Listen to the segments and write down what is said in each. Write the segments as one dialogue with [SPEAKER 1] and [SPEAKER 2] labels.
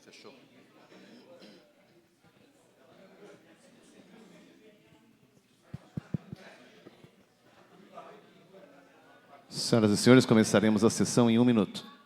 [SPEAKER 1] Fechou.
[SPEAKER 2] Senhoras e senhores, começaremos a sessão em 1 minuto.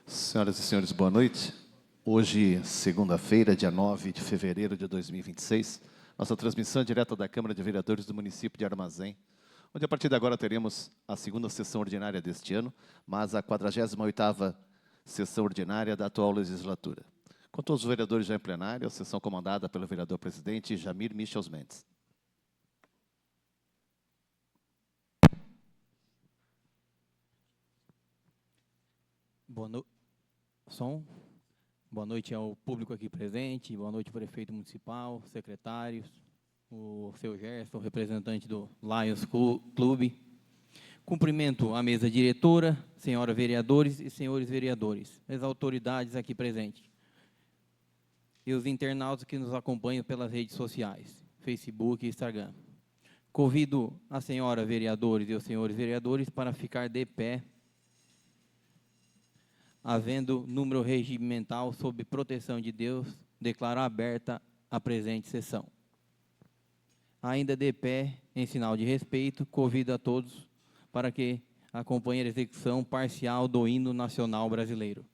[SPEAKER 2] Senhoras e senhores, boa noite. Hoje, segunda-feira, dia 9 de fevereiro de 2026, nossa transmissão é direta da Câmara de Vereadores do município de Armazém, onde a partir de agora teremos a segunda sessão ordinária deste ano, mas a 48ª sessão ordinária da atual legislatura. Com todos os vereadores já em plenário, a sessão comandada pelo vereador-presidente Jamir Michels Mendes.
[SPEAKER 1] Boa noite ao público aqui presente, boa noite prefeito municipal, secretários, o seu Gerson, representante do Lions Clube. Cumprimento a mesa diretora, senhora vereadores e senhores vereadores, as autoridades aqui presentes e os internautas que nos acompanham pelas redes sociais, Facebook e Instagram. Convido a senhora vereadores e os senhores vereadores para ficar de pé, havendo número regimental sob proteção de Deus, declaro aberta a presente sessão. Ainda de pé, em sinal de respeito, convido a todos para que acompanhem a execução parcial do hino nacional brasileiro.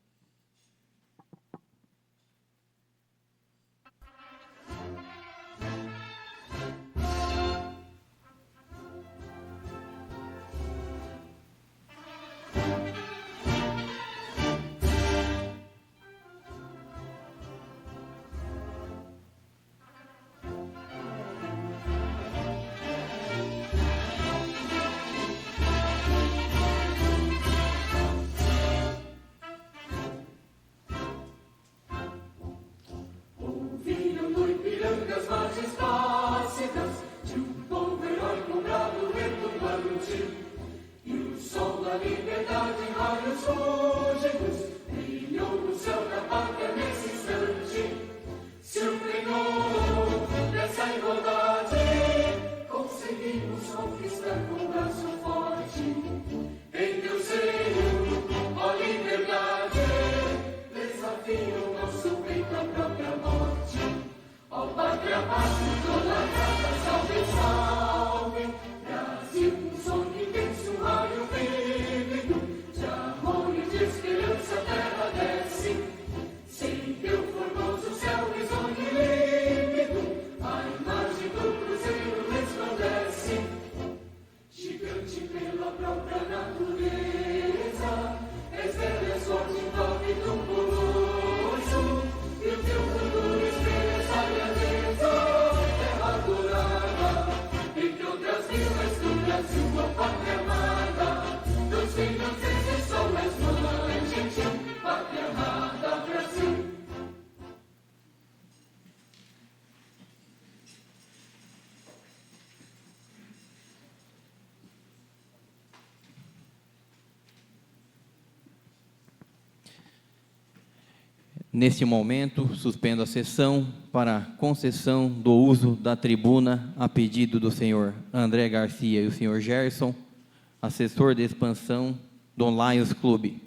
[SPEAKER 1] Neste momento, suspendo a sessão para concessão do uso da tribuna a pedido do senhor André Garcia e o senhor Gerson, assessor de expansão do Lions Clube.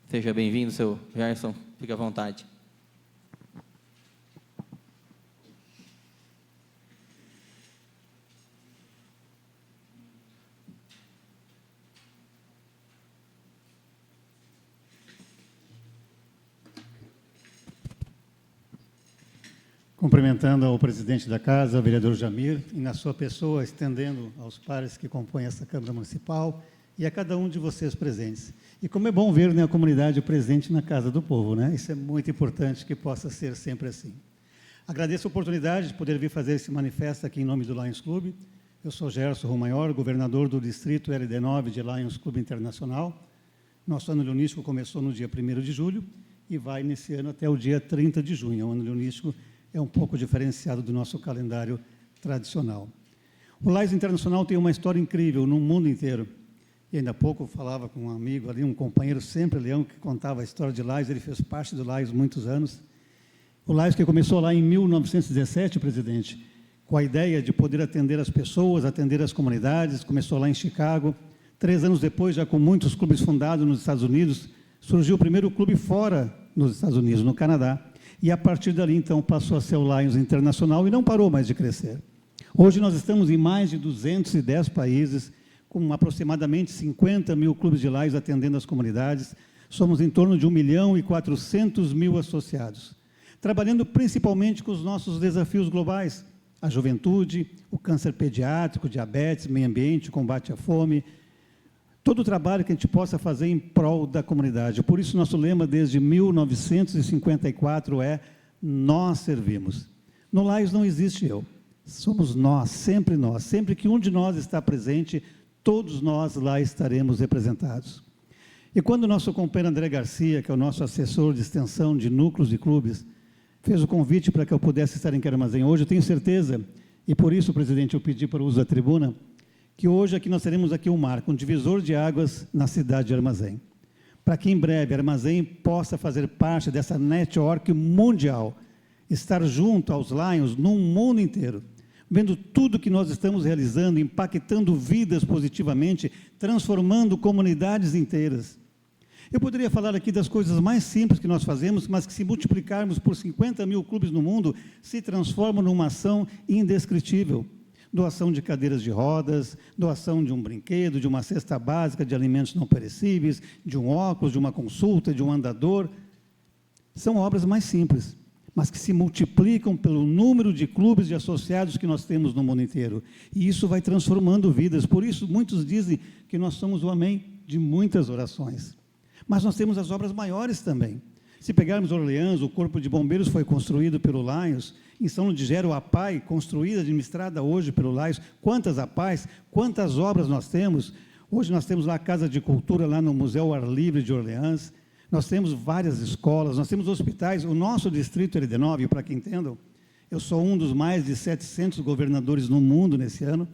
[SPEAKER 1] Seja bem-vindo, seu Gerson, fique à vontade.
[SPEAKER 3] Cumprimentando ao presidente da casa, o vereador Jamir, e na sua pessoa, estendendo aos pares que compõem essa Câmara Municipal e a cada um de vocês presentes. E como é bom ver, né, a comunidade presente na Casa do Povo, né? Isso é muito importante que possa ser sempre assim. Agradeço a oportunidade de poder vir fazer esse manifesto aqui em nome do Lions Clube. Eu sou Gerson Romaior, governador do distrito LD9 de Lions Clube Internacional. Nosso ano leonístico começou no dia 1º de julho e vai nesse ano até o dia 30 de junho. O ano leonístico é um pouco diferenciado do nosso calendário tradicional. O Lions Internacional tem uma história incrível no mundo inteiro. E ainda há pouco eu falava com um amigo ali, um companheiro sempre leão, que contava a história de Lions. Ele fez parte do Lions muitos anos. O Lions que começou lá em 1917, presidente, com a ideia de poder atender as pessoas, atender as comunidades, começou lá em Chicago. 3 anos depois, já com muitos clubes fundados nos Estados Unidos, surgiu o primeiro clube fora nos Estados Unidos, no Canadá. E, a partir dali, então, passou a ser o Lions Internacional e não parou mais de crescer. Hoje, nós estamos em mais de 210 países, com aproximadamente 50 mil clubes de Lions atendendo as comunidades. Somos em torno de 1.400.000 associados, trabalhando principalmente com os nossos desafios globais, a juventude, o câncer pediátrico, diabetes, meio ambiente, combate à fome, todo o trabalho que a gente possa fazer em prol da comunidade. Por isso, nosso lema desde 1954 é nós servimos. No Lions não existe eu, somos nós, sempre que um de nós está presente, todos nós lá estaremos representados. E quando o nosso companheiro André Garcia, que é o nosso assessor de extensão de núcleos e clubes, fez o convite para que eu pudesse estar em Armazém hoje, eu tenho certeza, e por isso, presidente, eu pedi para o uso da tribuna, que hoje aqui nós teremos aqui um marco, um divisor de águas na cidade de Armazém, para que em breve Armazém possa fazer parte dessa network mundial, estar junto aos Lions no mundo inteiro, vendo tudo que nós estamos realizando, impactando vidas positivamente, transformando comunidades inteiras. Eu poderia falar aqui das coisas mais simples que nós fazemos, mas que se multiplicarmos por 50.000 clubes no mundo, se transformam numa ação indescritível. Doação de cadeiras de rodas, doação de um brinquedo, de uma cesta básica de alimentos não perecíveis, de um óculos, de uma consulta, de um andador. São obras mais simples, mas que se multiplicam pelo número de clubes e associados que nós temos no mundo inteiro. E isso vai transformando vidas. Por isso, muitos dizem que nós somos o amém de muitas orações. Mas nós temos as obras maiores também. Se pegarmos Orleans, o Corpo de Bombeiros foi construído pelo Lions, em São Ludgero, a APAI, construída, administrada hoje pelo Lions. Quantas APAIs, quantas obras nós temos? Hoje nós temos lá a Casa de Cultura, lá no Museu ao Ar Livre de Orleans. Nós temos várias escolas, nós temos hospitais. O nosso distrito LD9, para que entendam, eu sou um dos mais de 700 governadores no mundo nesse ano.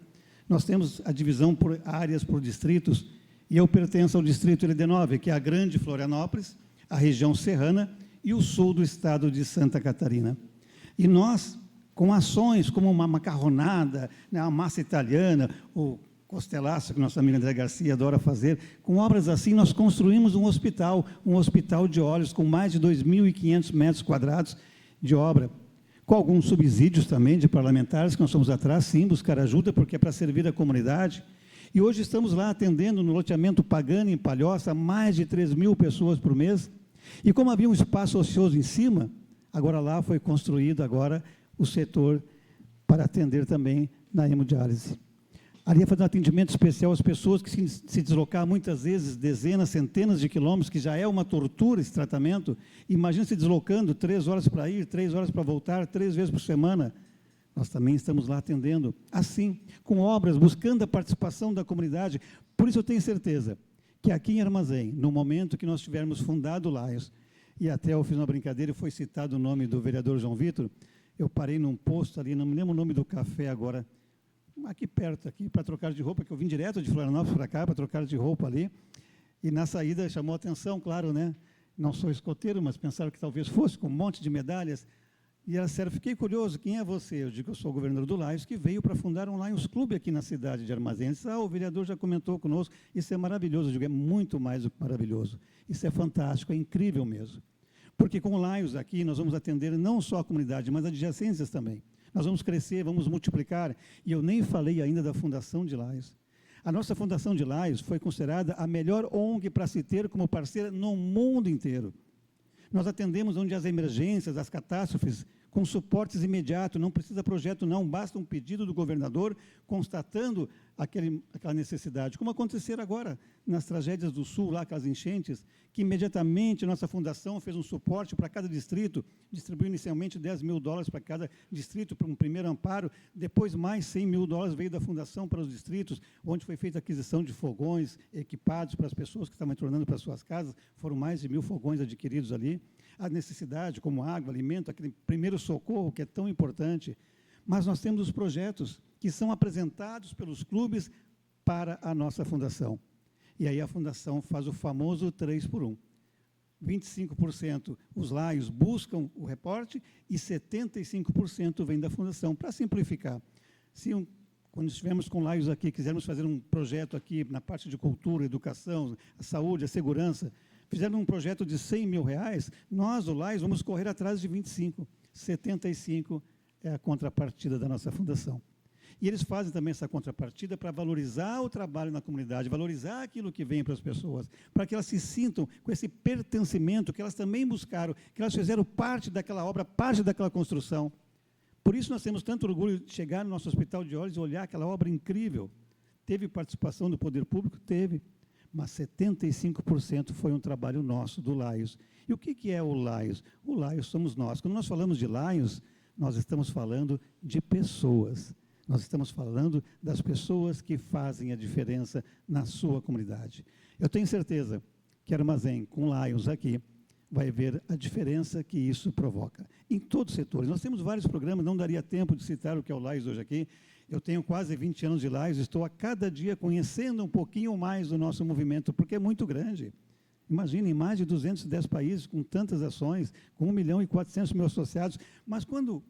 [SPEAKER 3] Nós temos a divisão por áreas, por distritos, e eu pertenço ao distrito LD9, que é a Grande Florianópolis, a região serrana e o sul do estado de Santa Catarina. E nós, com ações como uma macarronada, né, a massa italiana, o costelaço, que nossa amiga André Garcia adora fazer, com obras assim, nós construímos um hospital de olhos, com mais de 2.500 metros quadrados de obra, com alguns subsídios também de parlamentares, que nós somos atrás, sim, buscar ajuda, porque é para servir a comunidade. E hoje estamos lá atendendo no loteamento Pagani, em Palhoça, mais de 3.000 pessoas por mês. E como havia um espaço ocioso em cima, agora lá foi construído agora o setor para atender também na hemodiálise. Ali é fazer um atendimento especial às pessoas que se deslocar muitas vezes dezenas, centenas de quilômetros, que já é uma tortura esse tratamento. Imagina se deslocando 3 horas para ir, 3 horas para voltar, 3 vezes por semana. Nós também estamos lá atendendo, assim, com obras, buscando a participação da comunidade. Por isso eu tenho certeza que aqui em Armazém, no momento que nós tivermos fundado o Lions, e até eu fiz uma brincadeira e foi citado o nome do vereador João Vitor, eu parei num posto ali, não me lembro o nome do café agora, aqui perto, aqui para trocar de roupa, que eu vim direto de Florianópolis para cá, para trocar de roupa ali, e na saída chamou a atenção, claro, né? Não sou escoteiro, mas pensaram que talvez fosse, com um monte de medalhas. E ela disseram, fiquei curioso, quem é você? Eu digo, eu sou o governador do Lions, que veio para fundar um Lions Clube aqui na cidade de Armazém. Ele disse, o vereador já comentou conosco, isso é maravilhoso. Eu digo, é muito mais do que maravilhoso. Isso é fantástico, é incrível mesmo. Porque com o Lions aqui, nós vamos atender não só a comunidade, mas adjacências também. Nós vamos crescer, vamos multiplicar. E eu nem falei ainda da Fundação de Lions. A nossa Fundação de Lions foi considerada a melhor ONG para se ter como parceira no mundo inteiro. Nós atendemos onde as emergências, as catástrofes, com suportes imediatos, não precisa projeto não, basta um pedido do governador constatando aquela necessidade, como acontecer agora nas tragédias do Sul, lá com as enchentes, que imediatamente a nossa fundação fez um suporte para cada distrito, distribuiu inicialmente $10.000 para cada distrito, para um primeiro amparo, depois mais $100.000 veio da fundação para os distritos, onde foi feita a aquisição de fogões equipados para as pessoas que estavam retornando para suas casas, foram mais de 1.000 fogões adquiridos ali, a necessidade, como água, alimento, aquele primeiro socorro que é tão importante. Mas nós temos os projetos que são apresentados pelos clubes para a nossa fundação. E aí a fundação faz o famoso 3x1. 25% os Lions buscam o reporte e 75% vem da fundação, para simplificar. Quando estivermos com Lions aqui, quisermos fazer um projeto aqui na parte de cultura, educação, a saúde, a segurança, fizermos um projeto de R$100.000, nós, o Lions, vamos correr atrás de 25. 75 é a contrapartida da nossa fundação. E eles fazem também essa contrapartida para valorizar o trabalho na comunidade, valorizar aquilo que vem para as pessoas, para que elas se sintam com esse pertencimento que elas também buscaram, que elas fizeram parte daquela obra, parte daquela construção. Por isso nós temos tanto orgulho de chegar no nosso Hospital de Olhos e olhar aquela obra incrível. Teve participação do poder público? Teve. Mas 75% foi um trabalho nosso, do Laios. E o que é o Laios? O Laios somos nós. Quando nós falamos de Laios, nós estamos falando de pessoas. Nós estamos falando das pessoas que fazem a diferença na sua comunidade. Eu tenho certeza que Armazém, com Laios aqui, vai ver a diferença que isso provoca. Em todos os setores. Nós temos vários programas, não daria tempo de citar o que é o Laios hoje aqui. Eu tenho quase 20 anos de Laios, estou a cada dia conhecendo um pouquinho mais do nosso movimento, porque é muito grande. Imagine, em mais de 210 países, com tantas ações, com 1.400.000 associados, mas quando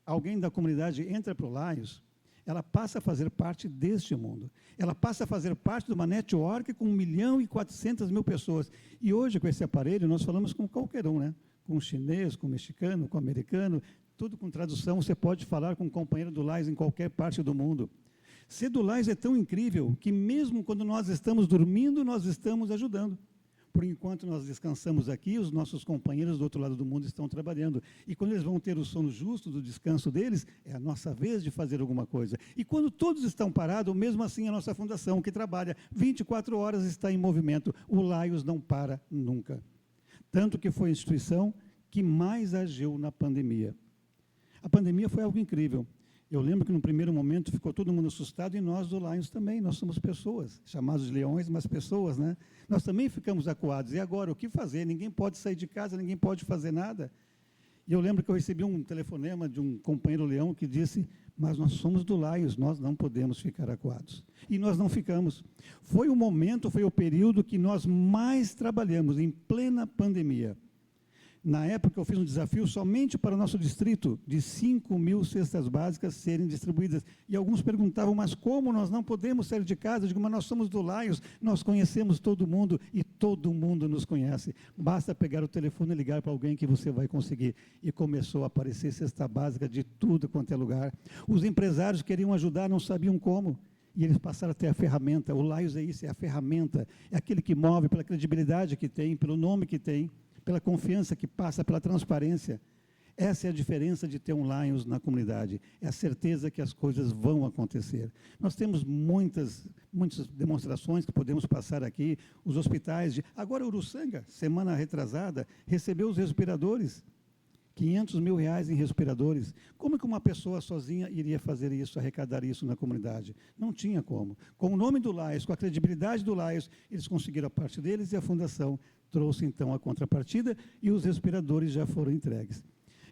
[SPEAKER 3] alguém da comunidade entra para o Laios, ela passa a fazer parte deste mundo. Ela passa a fazer parte de uma network com 1.400.000 pessoas. E hoje, com esse aparelho, nós falamos com qualquer um, né? Com o chinês, com o mexicano, com o americano, tudo com tradução. Você pode falar com um companheiro do Laios em qualquer parte do mundo. Ser do Laios é tão incrível que mesmo quando nós estamos dormindo, nós estamos ajudando. Por enquanto nós descansamos aqui, os nossos companheiros do outro lado do mundo estão trabalhando. E quando eles vão ter o sono justo do descanso deles, é a nossa vez de fazer alguma coisa. E quando todos estão parados, mesmo assim a nossa fundação, que trabalha 24 horas, está em movimento. O Laios não para nunca. Tanto que foi a instituição que mais agiu na pandemia. A pandemia foi algo incrível. Eu lembro que no primeiro momento ficou todo mundo assustado e nós do Lions também, nós somos pessoas, chamados de leões, mas pessoas, né? Nós também ficamos acuados. E agora, o que fazer? Ninguém pode sair de casa, ninguém pode fazer nada. E eu lembro que eu recebi um telefonema de um companheiro leão que disse, mas nós somos do Lions, nós não podemos ficar acuados. E nós não ficamos. Foi o momento, foi o período que nós mais trabalhamos, em plena pandemia. Na época, eu fiz um desafio somente para o nosso distrito, de 5.000 cestas básicas serem distribuídas. E alguns perguntavam, mas como nós não podemos sair de casa? Eu digo, mas nós somos do Laios, nós conhecemos todo mundo e todo mundo nos conhece. Basta pegar o telefone e ligar para alguém que você vai conseguir. E começou a aparecer cesta básica de tudo quanto é lugar. Os empresários queriam ajudar, não sabiam como. E eles passaram a ter a ferramenta. O Laios é isso, é a ferramenta. É aquele que move pela credibilidade que tem, pelo nome que tem, pela confiança que passa, pela transparência. Essa é a diferença de ter um Lions na comunidade. É a certeza que as coisas vão acontecer. Nós temos muitas demonstrações que podemos passar aqui. Os hospitais Agora, Uruçanga, semana retrasada, recebeu os respiradores. R$500 mil em respiradores. Como que uma pessoa sozinha iria fazer isso, arrecadar isso na comunidade? Não tinha como. Com o nome do Laios, com a credibilidade do Laios, eles conseguiram a parte deles e a fundação trouxe, então, a contrapartida e os respiradores já foram entregues.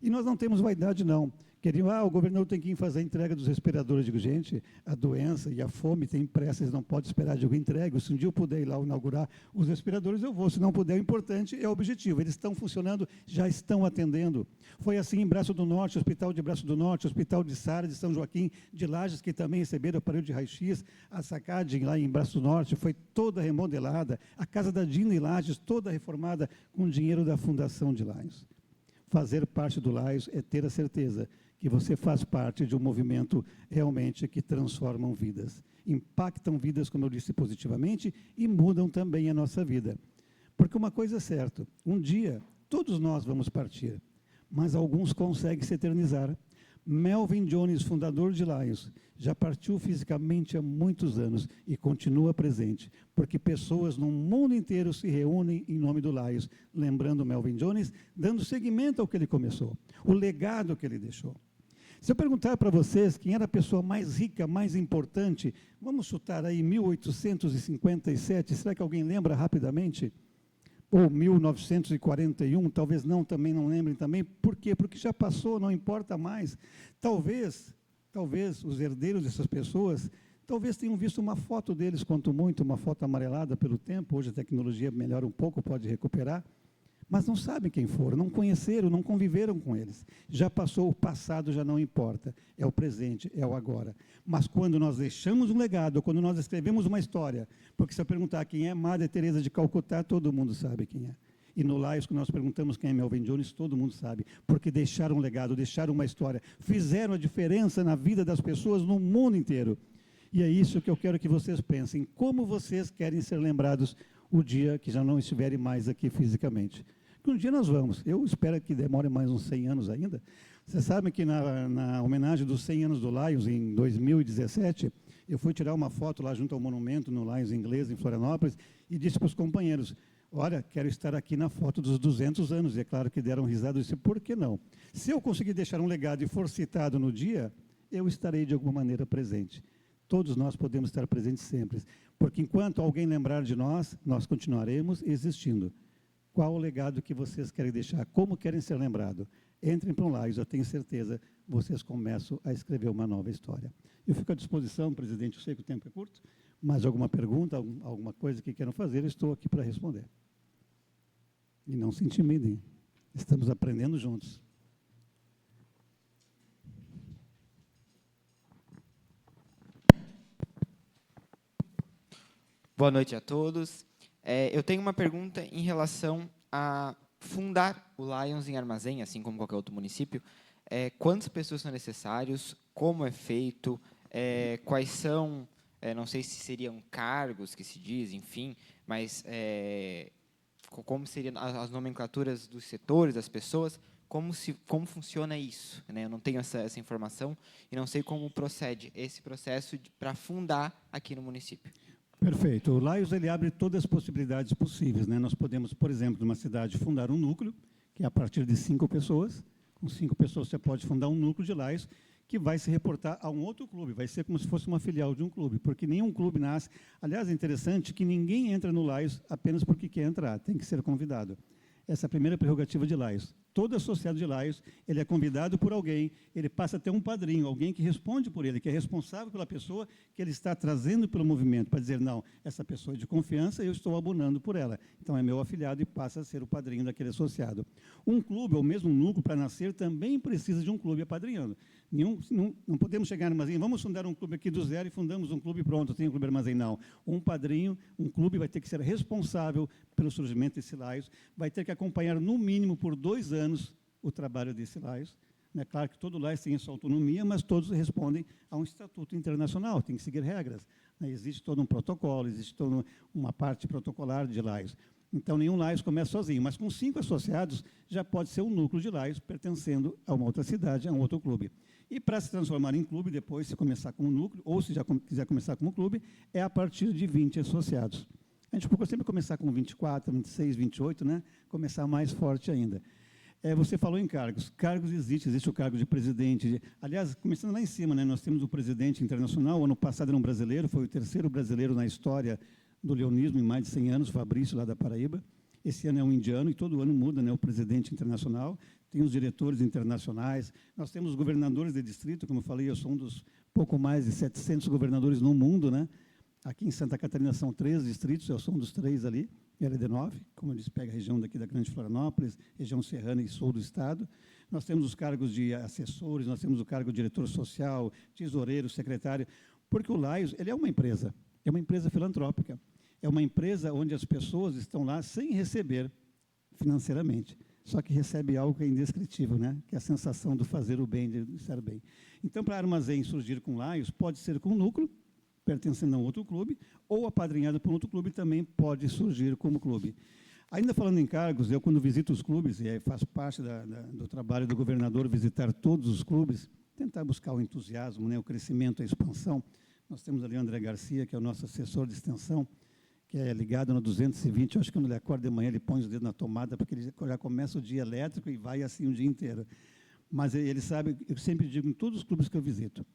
[SPEAKER 3] E nós não temos vaidade, não. Queriam, o governador tem que ir fazer a entrega dos respiradores. Eu digo, gente, a doença e a fome tem pressa, eles não podem esperar. Eu digo, entregue. Se um dia eu puder ir lá inaugurar os respiradores, eu vou. Se não puder, o importante é o objetivo. Eles estão funcionando, já estão atendendo. Foi assim em Braço do Norte, Hospital de Braço do Norte, Hospital de Sara, de São Joaquim, de Lages, que também receberam aparelho de raio-x. A Sacad, lá em Braço do Norte, foi toda remodelada. A Casa da Dina em Lages, toda reformada com dinheiro da Fundação de Laios. Fazer parte do Laios é ter a certeza que você faz parte de um movimento realmente que transformam vidas. Impactam vidas, como eu disse, positivamente e mudam também a nossa vida. Porque uma coisa é certa, um dia todos nós vamos partir, mas alguns conseguem se eternizar. Melvin Jones, fundador de Laios, já partiu fisicamente há muitos anos e continua presente, porque pessoas no mundo inteiro se reúnem em nome do Laios, lembrando Melvin Jones, dando seguimento ao que ele começou, o legado que ele deixou. Se eu perguntar para vocês quem era a pessoa mais rica, mais importante, vamos chutar aí 1857, será que alguém lembra rapidamente? Ou 1941, talvez não, também não lembrem também. Por quê? Porque já passou, não importa mais. Talvez os herdeiros dessas pessoas, talvez tenham visto uma foto deles, quanto muito, uma foto amarelada pelo tempo, hoje a tecnologia melhora um pouco, pode recuperar, mas não sabem quem foram, não conheceram, não conviveram com eles. Já passou, o passado já não importa, é o presente, é o agora. Mas quando nós deixamos um legado, quando nós escrevemos uma história, porque se eu perguntar quem é Madre Teresa de Calcutá, todo mundo sabe quem é. E no Lions, que nós perguntamos quem é Melvin Jones, todo mundo sabe, porque deixaram um legado, deixaram uma história, fizeram a diferença na vida das pessoas no mundo inteiro. E é isso que eu quero que vocês pensem, como vocês querem ser lembrados o dia que já não estiverem mais aqui fisicamente. Porque um dia nós vamos, eu espero que demore mais uns 100 anos ainda. Vocês sabem que na homenagem dos 100 anos do Lions, em 2017, eu fui tirar uma foto lá junto ao monumento, no Lions inglês, em Florianópolis, e disse para os companheiros, olha, quero estar aqui na foto dos 200 anos. E é claro que deram risada e disse, por que não? Se eu conseguir deixar um legado e for citado no dia, eu estarei de alguma maneira presente. Todos nós podemos estar presentes sempre, porque enquanto alguém lembrar de nós, nós continuaremos existindo. Qual o legado que vocês querem deixar? Como querem ser lembrados? Entrem para um Lions, eu tenho certeza, vocês começam a escrever uma nova história. Eu fico à disposição, presidente, eu sei que o tempo é curto, mas alguma pergunta, alguma coisa que queiram fazer, eu estou aqui para responder. E não se intimidem, estamos aprendendo juntos.
[SPEAKER 4] Boa noite a todos. Eu tenho uma pergunta em relação a fundar o Lions em Armazém, assim como qualquer outro município. Quantas pessoas são necessárias? Como é feito? Quais são, não sei se seriam cargos que se diz, enfim, mas como seriam as nomenclaturas dos setores, das pessoas? Como funciona isso? Né? Eu não tenho essa informação e não sei como procede esse processo para fundar aqui no município.
[SPEAKER 3] Perfeito. O Lions ele abre todas as possibilidades possíveis, né? Nós podemos, por exemplo, numa cidade, fundar um núcleo, que é a partir de 5 pessoas. Com 5 pessoas você pode fundar um núcleo de Lions, que vai se reportar a um outro clube, vai ser como se fosse uma filial de um clube, porque nenhum clube nasce. Aliás, é interessante que ninguém entra no Lions apenas porque quer entrar, tem que ser convidado. Essa é a primeira prerrogativa de Lions. Todo associado de Lions, ele é convidado por alguém, ele passa a ter um padrinho, alguém que responde por ele, que é responsável pela pessoa que ele está trazendo pelo movimento, para dizer, não, essa pessoa é de confiança, eu estou abonando por ela. Então, é meu afiliado e passa a ser o padrinho daquele associado. Um clube, ou mesmo um núcleo, para nascer, também precisa de um clube apadrinhando. Não podemos chegar no armazém, vamos fundar um clube aqui do zero e fundamos um clube pronto, tem um clube armazém, não. Um padrinho, um clube vai ter que ser responsável pelo surgimento desse Lions, vai ter que acompanhar, no mínimo, por 2 anos, o trabalho desse Lions. É claro que todo Lions tem a sua autonomia, mas todos respondem a um estatuto internacional, tem que seguir regras. Existe todo um protocolo, existe toda uma parte protocolar de Lions. Então, nenhum Lions começa sozinho, mas com 5 associados, já pode ser um núcleo de Lions pertencendo a uma outra cidade, a um outro clube. E para se transformar em clube, depois, se começar como núcleo, ou se já quiser começar como clube, é a partir de 20 associados. A gente procura sempre começar com 24, 26, 28, né? Começar mais forte ainda. Você falou em cargos. Cargos existe o cargo de presidente. Aliás, começando lá em cima, né, nós temos o presidente internacional. O ano passado era um brasileiro, foi o 3º brasileiro na história do leonismo, em mais de 100 anos, Fabrício, lá da Paraíba. Esse ano é um indiano e todo ano muda, né, o presidente internacional. Tem os diretores internacionais. Nós temos os governadores de distrito, como eu falei, eu sou um dos pouco mais de 700 governadores no mundo, né? Aqui em Santa Catarina são 3 distritos, eu sou um dos 3 ali. Ela é de 9, como eu disse, pega a região daqui da Grande Florianópolis, região serrana e sul do estado. Nós temos os cargos de assessores, nós temos o cargo de diretor social, tesoureiro, secretário, porque o Lions ele é uma empresa filantrópica, é uma empresa onde as pessoas estão lá sem receber financeiramente, só que recebe algo que é indescritível, né? Que é a sensação do fazer o bem, de estar bem. Então, para a Armazém surgir com Lions, pode ser com um núcleo, pertencendo a um outro clube, ou apadrinhado por um outro clube, também pode surgir como clube. Ainda falando em cargos, eu quando visito os clubes, e aí faz parte do trabalho do governador visitar todos os clubes, tentar buscar o entusiasmo, né, o crescimento, a expansão. Nós temos ali o André Garcia, que é o nosso assessor de extensão, que é ligado no 220, eu acho que quando ele acorda de manhã, ele põe os dedos na tomada, porque ele já começa o dia elétrico e vai assim o dia inteiro. Mas ele sabe, eu sempre digo em todos os clubes que eu visito,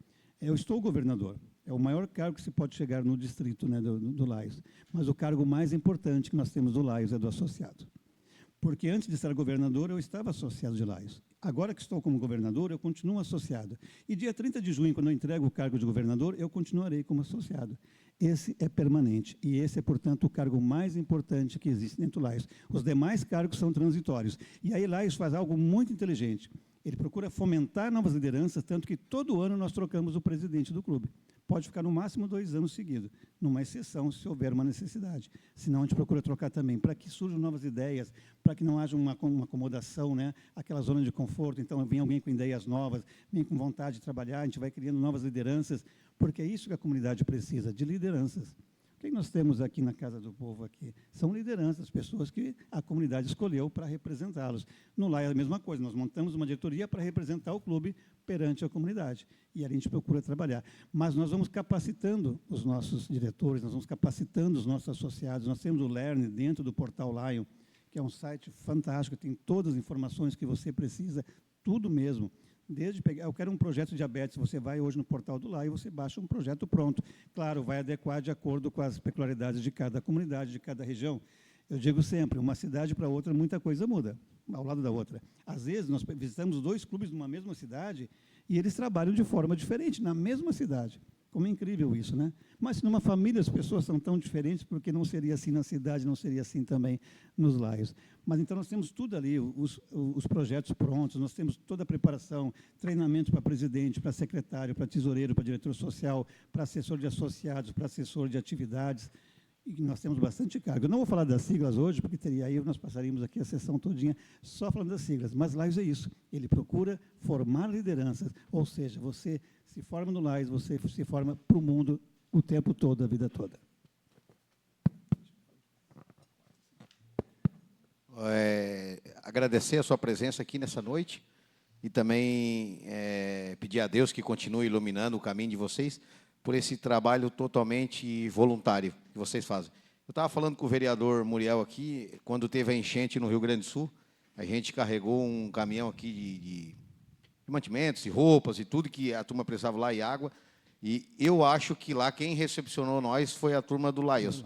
[SPEAKER 3] eu estou governador, é o maior cargo que se pode chegar no distrito, né, do Lions, mas o cargo mais importante que nós temos do Lions é do associado. Porque antes de ser governador, eu estava associado de Lions. Agora que estou como governador, eu continuo associado. E dia 30 de junho, quando eu entrego o cargo de governador, eu continuarei como associado. Esse é permanente e esse é, portanto, o cargo mais importante que existe dentro do Lions. Os demais cargos são transitórios. E aí Lions faz algo muito inteligente. Ele procura fomentar novas lideranças, tanto que todo ano nós trocamos o presidente do clube. Pode ficar no máximo 2 anos seguidos, numa exceção, se houver uma necessidade. Senão, a gente procura trocar também, para que surjam novas ideias, para que não haja uma acomodação, né? Aquela zona de conforto. Então, vem alguém com ideias novas, vem com vontade de trabalhar, a gente vai criando novas lideranças, porque é isso que a comunidade precisa, de lideranças. O que nós temos aqui na Casa do Povo aqui? São lideranças, pessoas que a comunidade escolheu para representá-los. No LAI é a mesma coisa, nós montamos uma diretoria para representar o clube perante a comunidade. E ali a gente procura trabalhar. Mas nós vamos capacitando os nossos diretores, nós vamos capacitando os nossos associados. Nós temos o Learn dentro do Portal Lion, que é um site fantástico, tem todas as informações que você precisa, tudo mesmo. Desde pegar, eu quero um projeto de diabetes, você vai hoje no portal do LAI e você baixa um projeto pronto. Claro, vai adequar de acordo com as peculiaridades de cada comunidade, de cada região. Eu digo sempre, uma cidade para outra, muita coisa muda, ao lado da outra. Às vezes, nós visitamos 2 clubes numa mesma cidade e eles trabalham de forma diferente, na mesma cidade. Como é incrível isso, né? Mas, numa família, as pessoas são tão diferentes, porque não seria assim na cidade, não seria assim também nos laios. Mas, então, nós temos tudo ali, os projetos prontos, nós temos toda a preparação, treinamento para presidente, para secretário, para tesoureiro, para diretor social, para assessor de associados, para assessor de atividades. E nós temos bastante cargo. Eu não vou falar das siglas hoje, porque teria aí, nós passaríamos aqui a sessão todinha só falando das siglas. Mas Laios é isso. Ele procura formar lideranças, ou seja, você se forma no Laios, você se forma para o mundo o tempo todo, a vida toda.
[SPEAKER 5] Agradecer a sua presença aqui nessa noite e também pedir a Deus que continue iluminando o caminho de vocês por esse trabalho totalmente voluntário que vocês fazem. Eu estava falando com o vereador Muriel aqui, quando teve a enchente no Rio Grande do Sul, a gente carregou um caminhão aqui de mantimentos e roupas e tudo que a turma precisava lá e água, e eu acho que lá quem recepcionou nós foi a turma do Laios.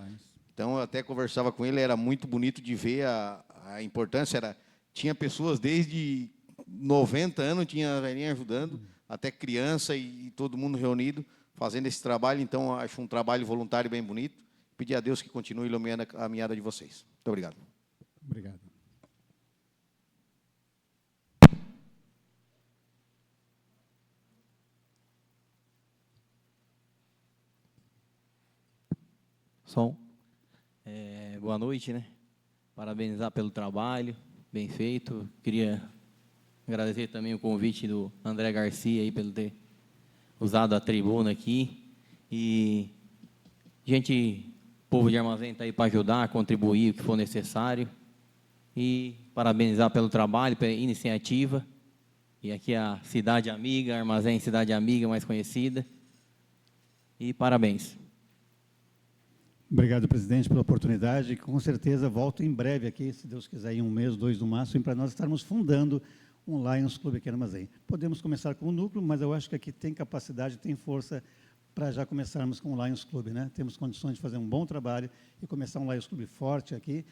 [SPEAKER 5] Então, eu até conversava com ele, era muito bonito de ver a importância, tinha pessoas desde 90 anos, tinha velhinha ajudando, até criança e todo mundo reunido, fazendo esse trabalho. Então, acho um trabalho voluntário bem bonito. Pedir a Deus que continue iluminando a caminhada de vocês. Muito obrigado.
[SPEAKER 3] Obrigado.
[SPEAKER 1] Som. Boa noite, né? Parabenizar pelo trabalho, bem feito. Queria agradecer também o convite do André Garcia aí pelo ter usado a tribuna aqui. E povo de Armazém está aí para ajudar, contribuir o que for necessário. E parabenizar pelo trabalho, pela iniciativa. E aqui a Cidade Amiga, Armazém Cidade Amiga, mais conhecida. E parabéns.
[SPEAKER 3] Obrigado, presidente, pela oportunidade. Com certeza volto em breve aqui, se Deus quiser, em 1 mês, 2 no máximo, para nós estarmos fundando um Lions Clube aqui em Armazém. Podemos começar com o núcleo, mas eu acho que aqui tem capacidade, tem força para já começarmos com o Lions Clube, né? Temos condições de fazer um bom trabalho e começar um Lions Clube forte aqui.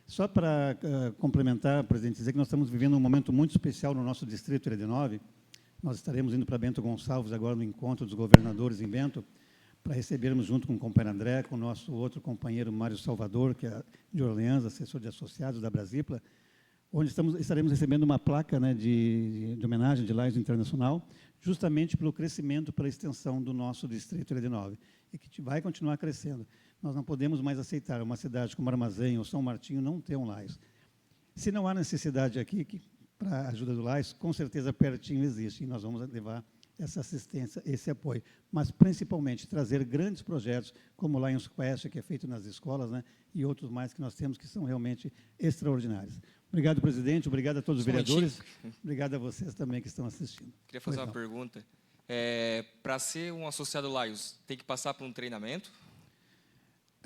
[SPEAKER 3] Só para complementar, presidente, dizer que nós estamos vivendo um momento muito especial no nosso distrito LD9. Nós estaremos indo para Bento Gonçalves agora no encontro dos governadores em Bento, para recebermos junto com o companheiro André, com o nosso outro companheiro Mário Salvador, que é de Orleans, assessor de associados da Brasipla, onde estaremos recebendo uma placa, né, de homenagem de Lions Internacional, justamente pelo crescimento, pela extensão do nosso distrito LD9, e que vai continuar crescendo. Nós não podemos mais aceitar uma cidade como Armazém ou São Martinho não ter um Lions. Se não há necessidade aqui, para a ajuda do Lions, com certeza pertinho existe, e nós vamos levar essa assistência, esse apoio, mas principalmente trazer grandes projetos como o Lions Quest, que é feito nas escolas, né, e outros mais que nós temos que são realmente extraordinários. Obrigado, presidente, obrigado a todos os vereadores, obrigado a vocês também que estão assistindo.
[SPEAKER 6] Queria fazer uma pergunta. Para ser um associado Lions, tem que passar por um treinamento?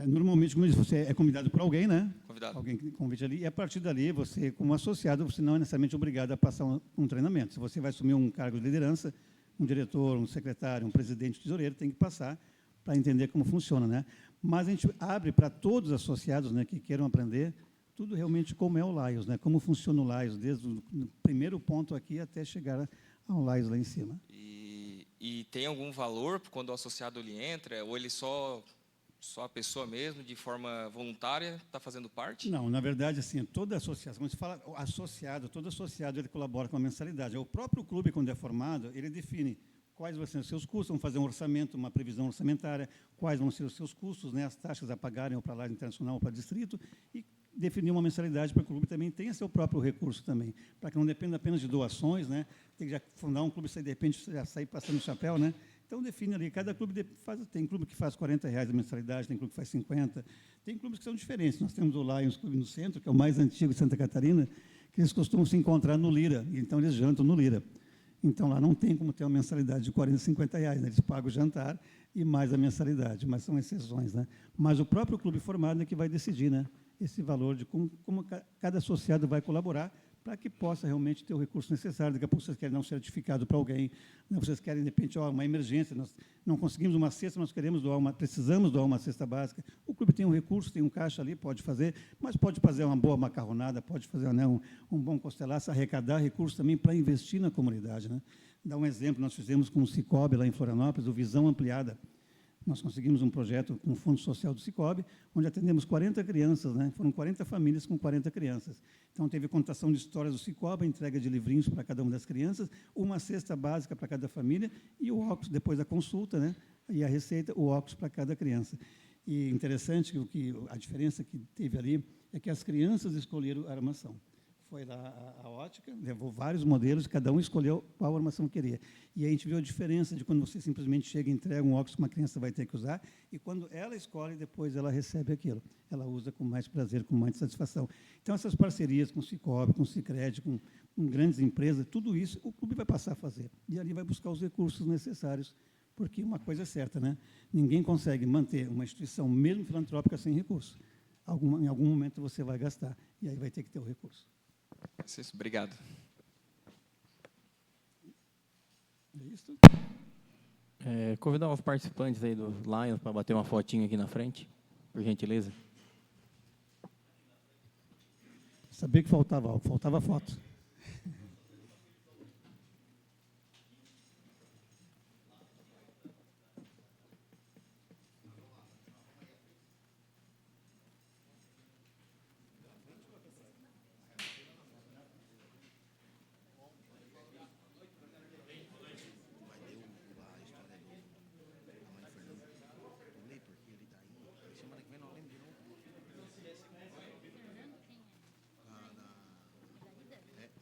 [SPEAKER 3] Normalmente, como eu disse, você é convidado por alguém, né?
[SPEAKER 6] Convidado.
[SPEAKER 3] Alguém que convide ali, e a partir dali, você, como associado, você não é necessariamente obrigado a passar um treinamento. Se você vai assumir um cargo de liderança, um diretor, um secretário, um presidente, um tesoureiro, tem que passar para entender como funciona, né? Mas a gente abre para todos os associados, né, que queiram aprender tudo realmente como é o Lions, né? Como funciona o Lions, desde o primeiro ponto aqui até chegar ao Lions lá em cima.
[SPEAKER 6] E tem algum valor quando o associado ele entra, ou ele só Só a pessoa mesmo, de forma voluntária, está fazendo parte?
[SPEAKER 3] Não, na verdade, assim, toda associação, quando se fala associado, todo associado ele colabora com a mensalidade. O próprio clube, quando é formado, ele define quais vão ser os seus custos, vão fazer um orçamento, uma previsão orçamentária, quais vão ser os seus custos, né, as taxas a pagarem ou para a laje internacional ou para distrito, e definir uma mensalidade para que o clube também tenha seu próprio recurso também, para que não dependa apenas de doações, né, tem que já fundar um clube e de repente já sair passando o chapéu, né. Então define ali, cada clube tem clube que faz R$ 40 a mensalidade, tem clube que faz 50, tem clubes que são diferentes. Nós temos o Lions Clube no centro, que é o mais antigo de Santa Catarina, que eles costumam se encontrar no Lira, então eles jantam no Lira. Então, lá não tem como ter uma mensalidade de R$ 40, R$ 50, né? Eles pagam o jantar e mais a mensalidade, mas são exceções, né? Mas o próprio clube formado é que vai decidir, né, esse valor de como cada associado vai colaborar para que possa realmente ter o recurso necessário. Daqui a pouco vocês querem dar um certificado para alguém, né? Vocês querem, de repente, uma emergência, nós não conseguimos uma cesta, nós precisamos doar uma cesta básica. O clube tem um recurso, tem um caixa ali, pode fazer, mas pode fazer uma boa macarronada, pode fazer, né, um bom costelaço, arrecadar recursos também para investir na comunidade, né? Dar um exemplo, nós fizemos com o Cicobi, lá em Florianópolis, o Visão Ampliada. Nós conseguimos um projeto com o Fundo Social do Cicobi, onde atendemos 40 crianças, né? Foram 40 famílias com 40 crianças. Então, teve contação de histórias do Cicobi, entrega de livrinhos para cada uma das crianças, uma cesta básica para cada família e o óculos, depois da consulta, né? E a receita, o óculos para cada criança. E interessante que a diferença que teve ali é que as crianças escolheram a armação. Foi lá a ótica, levou vários modelos, cada um escolheu qual armação queria. E a gente viu a diferença de quando você simplesmente chega e entrega um óculos que uma criança vai ter que usar, e quando ela escolhe, depois ela recebe aquilo. Ela usa com mais prazer, com mais satisfação. Então, essas parcerias com o Cicobi, com o Sicredi, com grandes empresas, tudo isso o clube vai passar a fazer. E ali vai buscar os recursos necessários, porque uma coisa é certa, né? Ninguém consegue manter uma instituição, mesmo filantrópica, sem recurso. Em algum momento você vai gastar, e aí vai ter que ter o recurso.
[SPEAKER 6] Obrigado.
[SPEAKER 3] É isso?
[SPEAKER 1] Convidar os participantes aí do Lions para bater uma fotinha aqui na frente, por gentileza.
[SPEAKER 3] Sabia que faltava algo, faltava foto.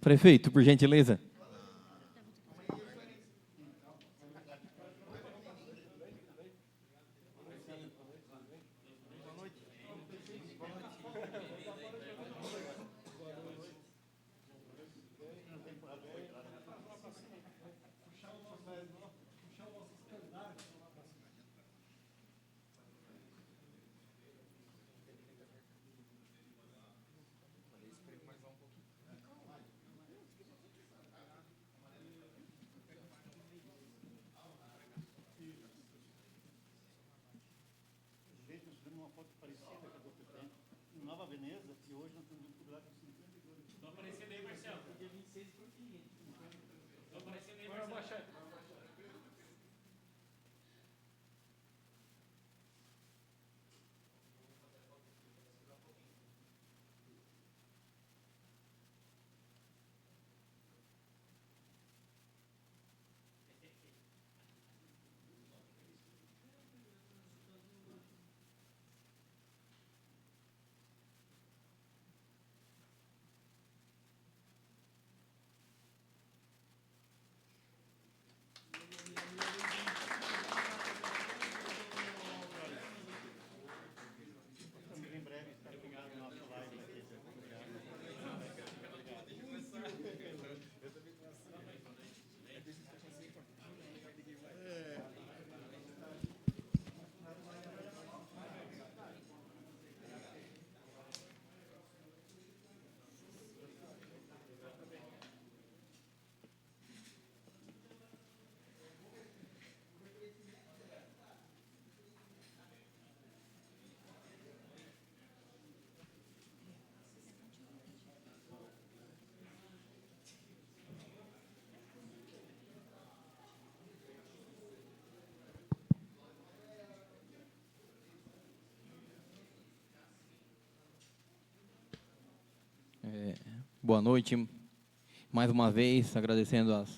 [SPEAKER 1] Prefeito, por gentileza.
[SPEAKER 3] Uma foto parecida com a do presidente em Nova Veneza, e hoje nós temos um clube lá com 52. Estou aparecendo aí, Marcelo. Dia 26 por 500. Estou aparecendo aí, Marcelo.
[SPEAKER 1] Boa noite. Mais uma vez, agradecendo as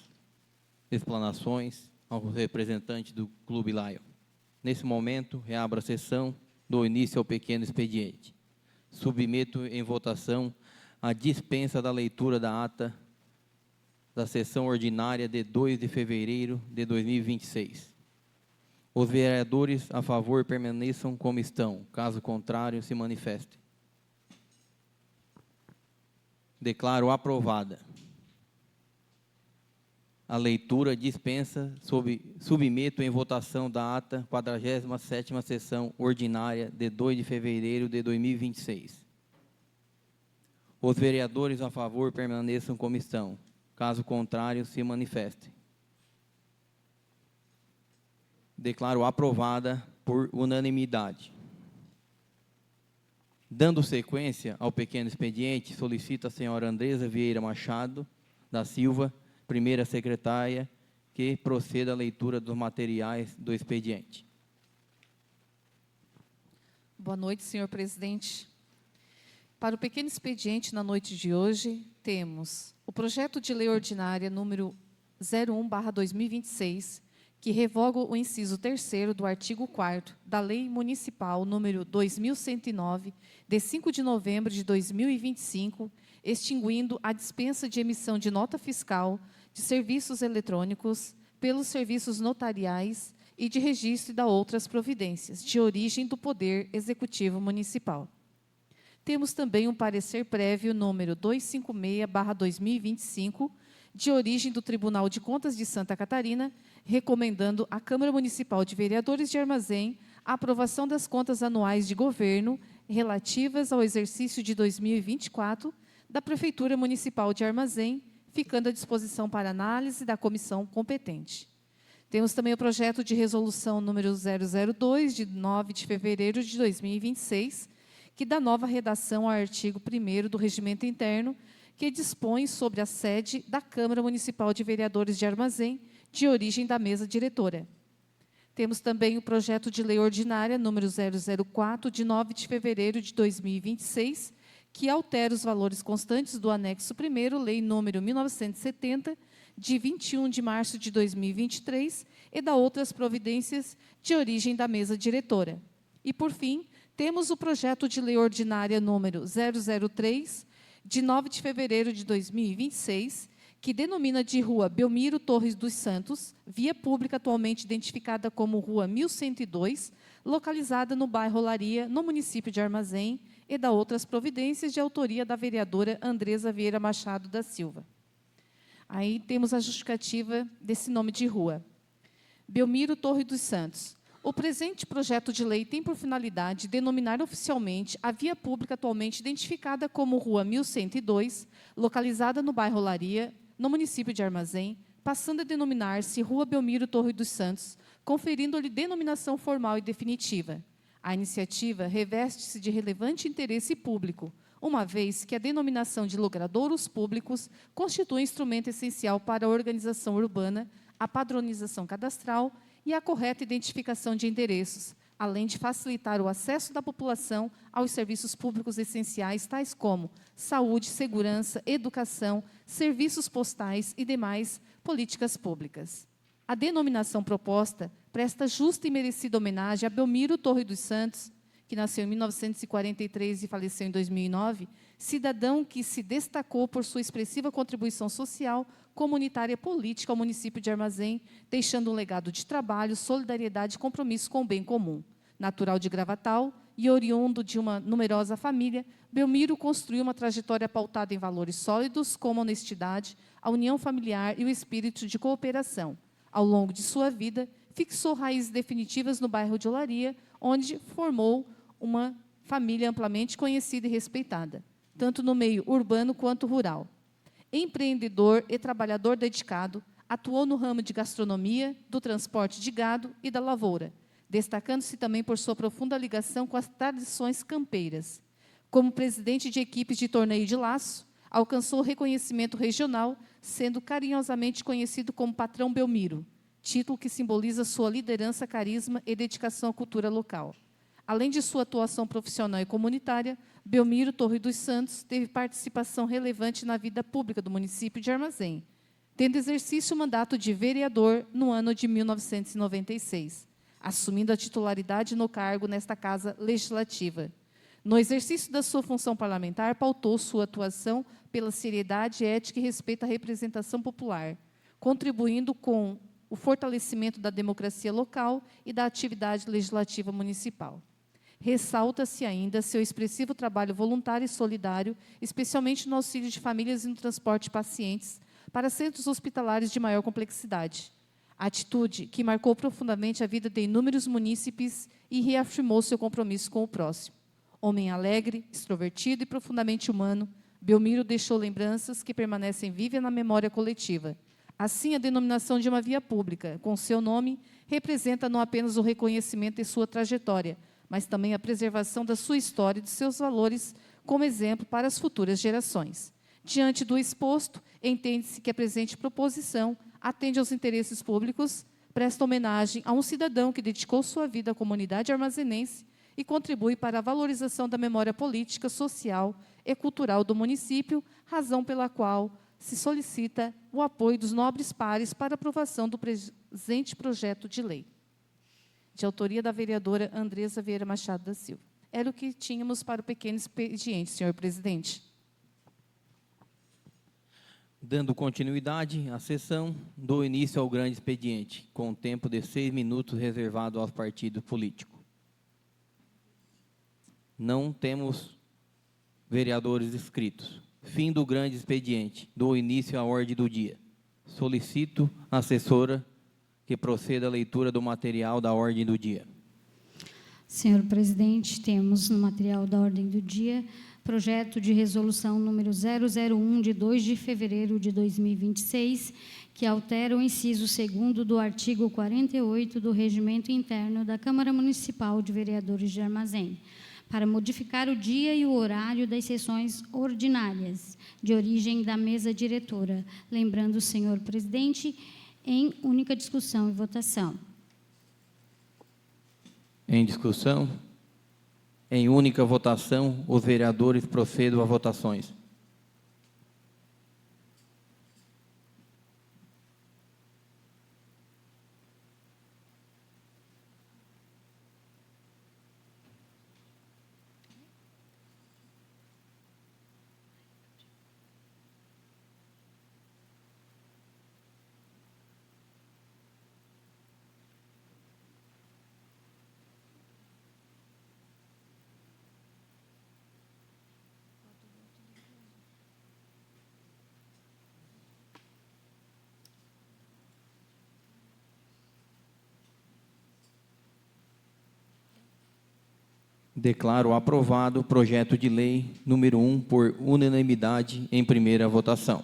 [SPEAKER 1] explanações ao representante do Clube Lion. Nesse momento, reabro a sessão, dou início ao pequeno expediente. Submeto em votação a dispensa da leitura da ata da sessão ordinária de 2 de fevereiro de 2026. Os vereadores a favor permaneçam como estão, caso contrário, se manifestem. Declaro aprovada. A leitura dispensa, submeto em votação da ata 47ª sessão ordinária de 2 de fevereiro de 2026. Os vereadores a favor permaneçam como estão, caso contrário, se manifestem. Declaro aprovada por unanimidade. Dando sequência ao pequeno expediente, solicito a senhora Andresa Vieira Machado da Silva, primeira secretária, que proceda à leitura dos materiais do expediente.
[SPEAKER 7] Boa noite, senhor presidente. Para o pequeno expediente, na noite de hoje, temos o projeto de lei ordinária número 01/2026, que revoga o inciso 3º do artigo 4º da Lei Municipal número 2109, de 5 de novembro de 2025, extinguindo a dispensa de emissão de nota fiscal de serviços eletrônicos pelos serviços notariais e de registro e da outras providências, de origem do Poder Executivo Municipal. Temos também um parecer prévio número 256/2025, de origem do Tribunal de Contas de Santa Catarina, recomendando à Câmara Municipal de Vereadores de Armazém a aprovação das contas anuais de governo relativas ao exercício de 2024 da Prefeitura Municipal de Armazém, ficando à disposição para análise da comissão competente. Temos também o projeto de resolução número 002, de 9 de fevereiro de 2026, que dá nova redação ao artigo 1º do Regimento Interno, que dispõe sobre a sede da Câmara Municipal de Vereadores de Armazém, de origem da mesa diretora. Temos também o projeto de lei ordinária número 004, de 9 de fevereiro de 2026, que altera os valores constantes do anexo 1º, lei número 1970, de 21 de março de 2023, e da outras providências de origem da mesa diretora. E, por fim, temos o projeto de lei ordinária número 003, de 9 de fevereiro de 2026, que denomina de Rua Belmiro Torres dos Santos, via pública atualmente identificada como Rua 1102, localizada no bairro Olaria, no município de Armazém, e da outras providências de autoria da vereadora Andresa Vieira Machado da Silva. Aí temos a justificativa desse nome de rua. Belmiro Torres dos Santos. O presente projeto de lei tem por finalidade denominar oficialmente a via pública atualmente identificada como Rua 1102, localizada no bairro Olaria, no município de Armazém, passando a denominar-se Rua Belmiro Torres dos Santos, conferindo-lhe denominação formal e definitiva. A iniciativa reveste-se de relevante interesse público, uma vez que a denominação de logradouros públicos constitui instrumento essencial para a organização urbana, a padronização cadastral e a correta identificação de endereços, além de facilitar o acesso da população aos serviços públicos essenciais, tais como saúde, segurança, educação, serviços postais e demais políticas públicas. A denominação proposta presta justa e merecida homenagem a Belmiro Torres dos Santos, que nasceu em 1943 e faleceu em 2009, cidadão que se destacou por sua expressiva contribuição social, comunitária e política ao município de Armazém, deixando um legado de trabalho, solidariedade e compromisso com o bem comum. Natural de Gravatal e oriundo de uma numerosa família, Belmiro construiu uma trajetória pautada em valores sólidos, como a honestidade, a união familiar e o espírito de cooperação. Ao longo de sua vida, fixou raízes definitivas no bairro de Olaria, onde formou uma família amplamente conhecida e respeitada, tanto no meio urbano quanto rural. Empreendedor e trabalhador dedicado, atuou no ramo de gastronomia, do transporte de gado e da lavoura, destacando-se também por sua profunda ligação com as tradições campeiras. Como presidente de equipes de torneio de laço, alcançou reconhecimento regional, sendo carinhosamente conhecido como Patrão Belmiro, título que simboliza sua liderança, carisma e dedicação à cultura local. Além de sua atuação profissional e comunitária, Belmiro Torre dos Santos teve participação relevante na vida pública do município de Armazém, tendo exercício o mandato de vereador no ano de 1996, assumindo a titularidade no cargo nesta Casa Legislativa. No exercício da sua função parlamentar, pautou sua atuação pela seriedade, ética e respeito à representação popular, contribuindo com o fortalecimento da democracia local e da atividade legislativa municipal. Ressalta-se ainda seu expressivo trabalho voluntário e solidário, especialmente no auxílio de famílias e no transporte de pacientes para centros hospitalares de maior complexidade. Atitude que marcou profundamente a vida de inúmeros munícipes e reafirmou seu compromisso com o próximo. Homem alegre, extrovertido e profundamente humano, Belmiro deixou lembranças que permanecem vivas na memória coletiva. Assim, a denominação de uma via pública, com seu nome, representa não apenas o reconhecimento de sua trajetória, mas também a preservação da sua história e de seus valores como exemplo para as futuras gerações. Diante do exposto, entende-se que a presente proposição atende aos interesses públicos, presta homenagem a um cidadão que dedicou sua vida à comunidade armazenense e contribui para a valorização da memória política, social e cultural do município, razão pela qual se solicita o apoio dos nobres pares para aprovação do presente projeto de lei. De autoria da vereadora Andresa Vieira Machado da Silva. Era o que tínhamos para o pequeno expediente, senhor presidente.
[SPEAKER 1] Dando continuidade à sessão, dou início ao grande expediente, com tempo de 6 minutos reservado aos partidos políticos. Não temos vereadores inscritos. Fim do grande expediente. Dou início à ordem do dia. Solicito a assessora que proceda à leitura do material da ordem do dia.
[SPEAKER 8] Senhor presidente, temos no material da ordem do dia projeto de resolução número 001, de 2 de fevereiro de 2026, que altera o inciso 2º do artigo 48 do Regimento Interno da Câmara Municipal de Vereadores de Armazém, para modificar o dia e o horário das sessões ordinárias, de origem da mesa diretora. Lembrando, senhor presidente, em única discussão e votação.
[SPEAKER 1] Em discussão? Em única votação, os vereadores procedam a votações. Declaro aprovado o projeto de lei número 1 por unanimidade em primeira votação.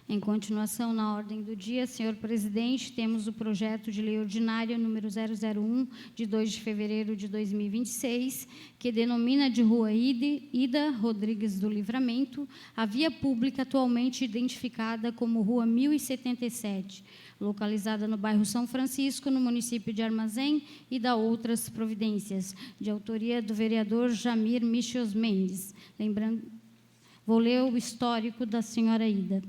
[SPEAKER 8] Em continuação, na ordem do dia, senhor presidente, temos o projeto de lei ordinária número 001, de 2 de fevereiro de 2026, que denomina de Rua Ida Rodrigues do Livramento a via pública atualmente identificada como Rua 1077, localizada no bairro São Francisco, no município de Armazém, e da outras providências, de autoria do vereador Jamir Michos Mendes. Lembrando, vou ler o histórico da senhora Ida.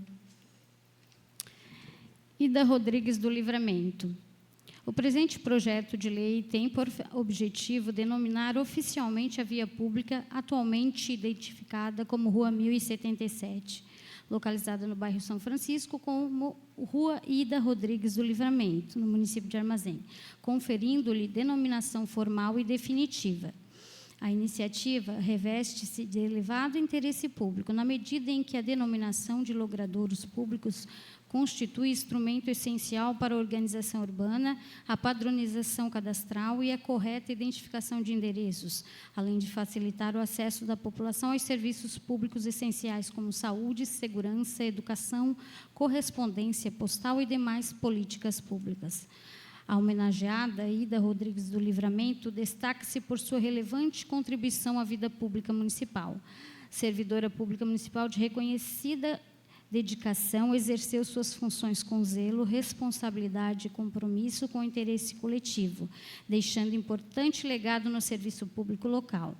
[SPEAKER 8] Ida Rodrigues do Livramento. O presente projeto de lei tem por objetivo denominar oficialmente a via pública atualmente identificada como Rua 1077, localizada no bairro São Francisco, como Rua Ida Rodrigues do Livramento, no município de Armazém, conferindo-lhe denominação formal e definitiva. A iniciativa reveste-se de elevado interesse público, na medida em que a denominação de logradouros públicos constitui instrumento essencial para a organização urbana, a padronização cadastral e a correta identificação de endereços, além de facilitar o acesso da população aos serviços públicos essenciais como saúde, segurança, educação, correspondência postal e demais políticas públicas. A homenageada Ida Rodrigues do Livramento destaca-se por sua relevante contribuição à vida pública municipal. Servidora pública municipal de reconhecida dedicação, exerceu suas funções com zelo, responsabilidade e compromisso com o interesse coletivo, deixando importante legado no serviço público local.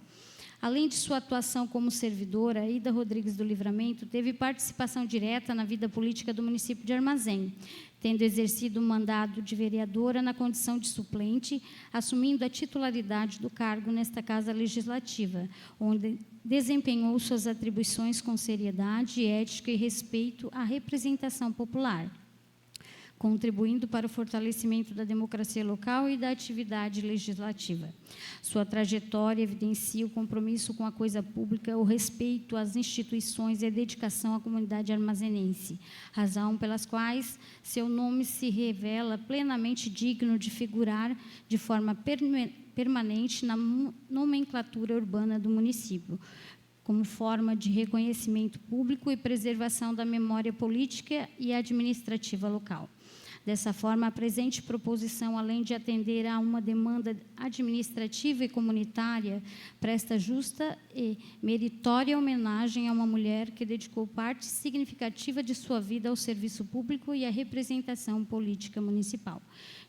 [SPEAKER 8] Além de sua atuação como servidora, Ida Rodrigues do Livramento teve participação direta na vida política do município de Armazém, tendo exercido o mandato de vereadora na condição de suplente, assumindo a titularidade do cargo nesta Casa Legislativa, onde desempenhou suas atribuições com seriedade, ética e respeito à representação popular, contribuindo para o fortalecimento da democracia local e da atividade legislativa. Sua trajetória evidencia o compromisso com a coisa pública, o respeito às instituições e a dedicação à comunidade armazenense, razão pelas quais seu nome se revela plenamente digno de figurar de forma permanente na nomenclatura urbana do município, como forma de reconhecimento público e preservação da memória política e administrativa local. Dessa forma, a presente proposição, além de atender a uma demanda administrativa e comunitária, presta justa e meritória homenagem a uma mulher que dedicou parte significativa de sua vida ao serviço público e à representação política municipal.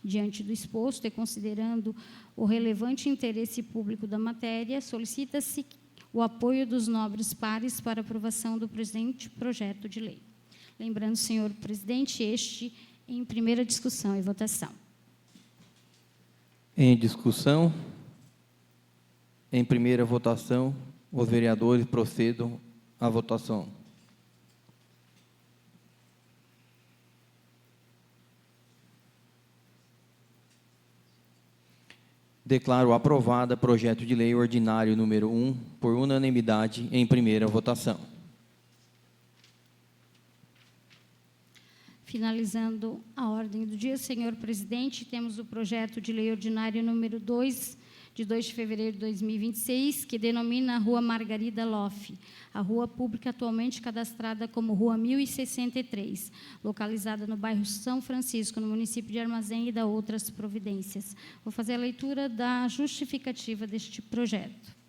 [SPEAKER 8] Diante do exposto e considerando o relevante interesse público da matéria, solicita-se o apoio dos nobres pares para aprovação do presente projeto de lei. Lembrando, senhor presidente, este em primeira discussão e votação.
[SPEAKER 1] Em discussão, em primeira votação, os vereadores procedam à votação. Declaro aprovada projeto de lei ordinário número 1, por unanimidade, em primeira votação.
[SPEAKER 8] Finalizando a ordem do dia, senhor presidente, temos o projeto de lei ordinário número 2, de 2 de fevereiro de 2026, que denomina a Rua Margarida Loff, a rua pública atualmente cadastrada como Rua 1063, localizada no bairro São Francisco, no município de Armazém, e da outras providências. Vou fazer a leitura da justificativa deste projeto.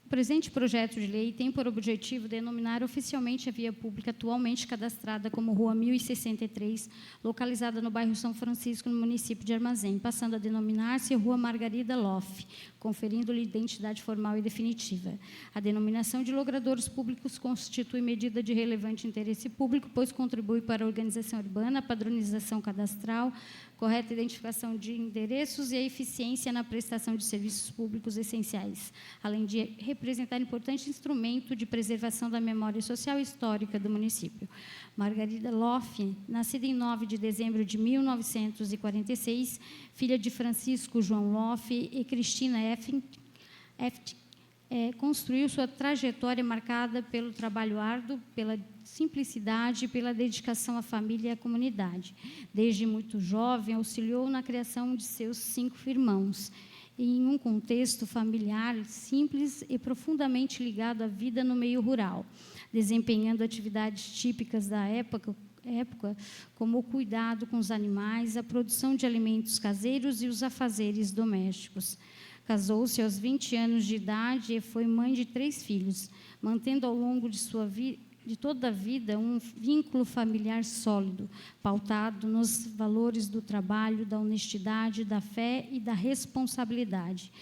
[SPEAKER 8] O presente projeto de lei tem por objetivo denominar oficialmente a via pública atualmente cadastrada como Rua 1063, localizada no bairro São Francisco, no município de Armazém, passando a denominar-se Rua Margarida Loff, conferindo-lhe identidade formal e definitiva. A denominação de logradouros públicos constitui medida de relevante interesse público, pois contribui para a organização urbana, a padronização cadastral, correta identificação de endereços e a eficiência na prestação de serviços públicos essenciais, além de representar importante instrumento de preservação da memória social e histórica do município. Margarida Loff, nascida em 9 de dezembro de 1946, filha de Francisco João Loff e Cristina construiu sua trajetória marcada pelo trabalho árduo, pela simplicidade e pela dedicação à família e à comunidade. Desde muito jovem, auxiliou na criação de seus 5 irmãos, em um contexto familiar simples e profundamente ligado à vida no meio rural, desempenhando atividades típicas da época, como o cuidado com os animais, a produção de alimentos caseiros e os afazeres domésticos. Casou-se aos 20 anos de idade e foi mãe de 3 filhos, mantendo ao longo de toda a vida um vínculo familiar sólido, pautado nos valores do trabalho, da honestidade, da fé e da responsabilidade.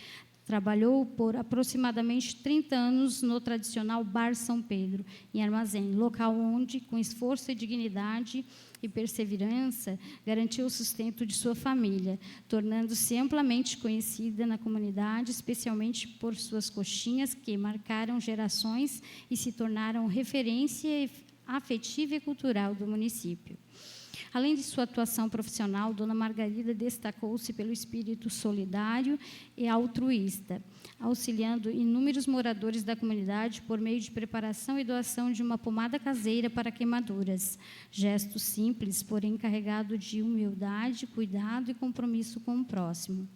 [SPEAKER 8] Trabalhou por aproximadamente 30 anos no tradicional Bar São Pedro, em Armazém, local onde, com esforço e dignidade e perseverança, garantiu o sustento de sua família, tornando-se amplamente conhecida na comunidade, especialmente por suas coxinhas, que marcaram gerações e se tornaram referência afetiva e cultural do município. Além de sua atuação profissional, Dona Margarida destacou-se pelo espírito solidário e altruísta, auxiliando inúmeros moradores da comunidade por meio de preparação e doação de uma pomada caseira para queimaduras. Gesto simples, porém carregado de humildade, cuidado e compromisso com o próximo.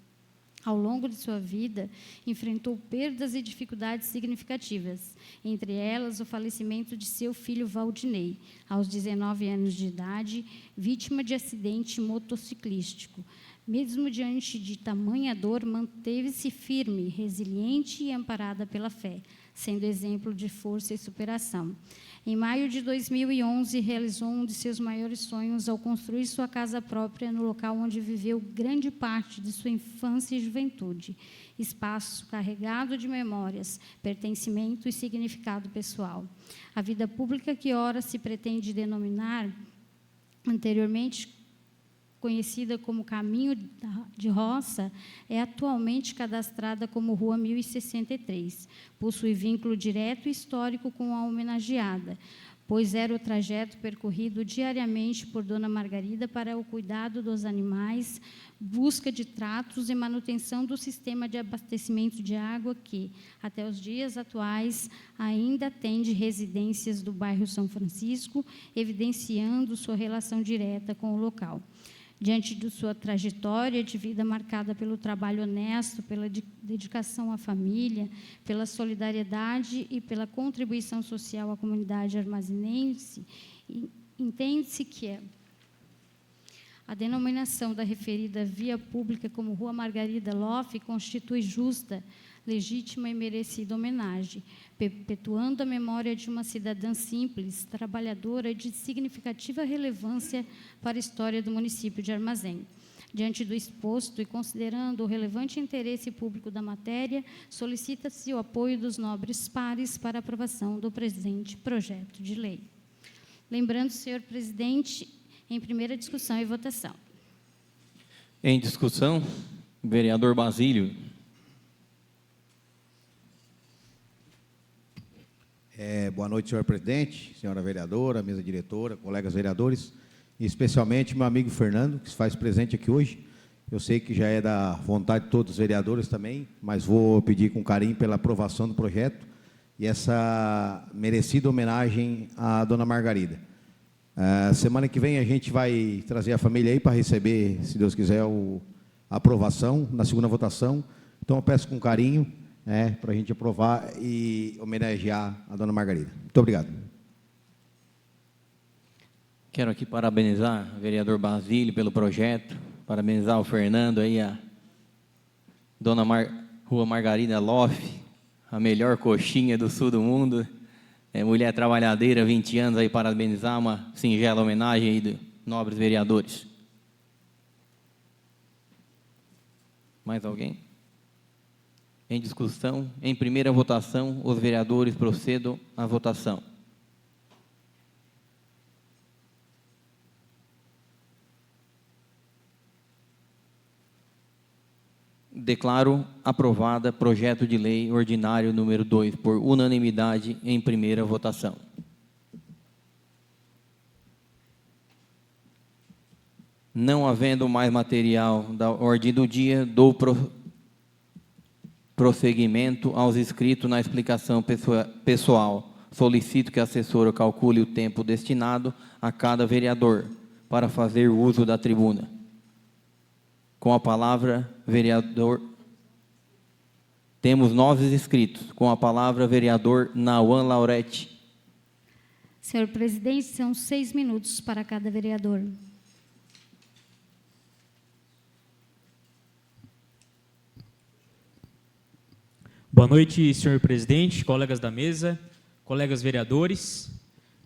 [SPEAKER 8] Ao longo de sua vida, enfrentou perdas e dificuldades significativas, entre elas o falecimento de seu filho Valdinei, aos 19 anos de idade, vítima de acidente motociclístico. Mesmo diante de tamanha dor, manteve-se firme, resiliente e amparada pela fé, sendo exemplo de força e superação. Em maio de 2011, realizou um de seus maiores sonhos ao construir sua casa própria no local onde viveu grande parte de sua infância e juventude, espaço carregado de memórias, pertencimento e significado pessoal. A vida pública que ora se pretende denominar, anteriormente conhecida como Caminho de Roça, é atualmente cadastrada como Rua 1063. Possui vínculo direto e histórico com a homenageada, pois era o trajeto percorrido diariamente por Dona Margarida para o cuidado dos animais, busca de tratos e manutenção do sistema de abastecimento de água que, até os dias atuais, ainda atende residências do bairro São Francisco, evidenciando sua relação direta com o local. Diante de sua trajetória de vida marcada pelo trabalho honesto, pela dedicação à família, pela solidariedade e pela contribuição social à comunidade armazenense, entende-se que a denominação da referida via pública como Rua Margarida Loff constitui justa, legítima e merecida homenagem, perpetuando a memória de uma cidadã simples, trabalhadora e de significativa relevância para a história do município de Armazém. Diante do exposto e considerando o relevante interesse público da matéria, solicita-se o apoio dos nobres pares para a aprovação do presente projeto de lei. Lembrando, senhor presidente, em primeira discussão e votação.
[SPEAKER 1] Em discussão, vereador Basílio.
[SPEAKER 5] Boa noite, senhor presidente, senhora vereadora, mesa diretora, colegas vereadores, e especialmente meu amigo Fernando, que se faz presente aqui hoje. Eu sei que já é da vontade de todos os vereadores também, mas vou pedir com carinho pela aprovação do projeto e essa merecida homenagem à dona Margarida. Semana que vem a gente vai trazer a família aí para receber, se Deus quiser, a aprovação na segunda votação. Então, eu peço com carinho, para a gente aprovar e homenagear a dona Margarida. Muito obrigado.
[SPEAKER 1] Quero aqui parabenizar o vereador Basílio pelo projeto, parabenizar o Fernando aí, a dona Rua Margarida Loff, a melhor coxinha do sul do mundo, mulher trabalhadeira, 20 anos, aí parabenizar, uma singela homenagem aí de nobres vereadores. Mais alguém? Em discussão, em primeira votação, os vereadores procedam à votação. Declaro aprovada projeto de lei ordinário número 2, por unanimidade, em primeira votação. Não havendo mais material da ordem do dia, dou prosseguimento aos inscritos na explicação pessoal. Solicito que a assessora calcule o tempo destinado a cada vereador para fazer uso da tribuna. Com a palavra, vereador... Temos 9 inscritos. Com a palavra, vereador Nauan Laurete.
[SPEAKER 8] Senhor presidente, são 6 minutos para cada vereador.
[SPEAKER 9] Boa noite, senhor presidente, colegas da mesa, colegas vereadores,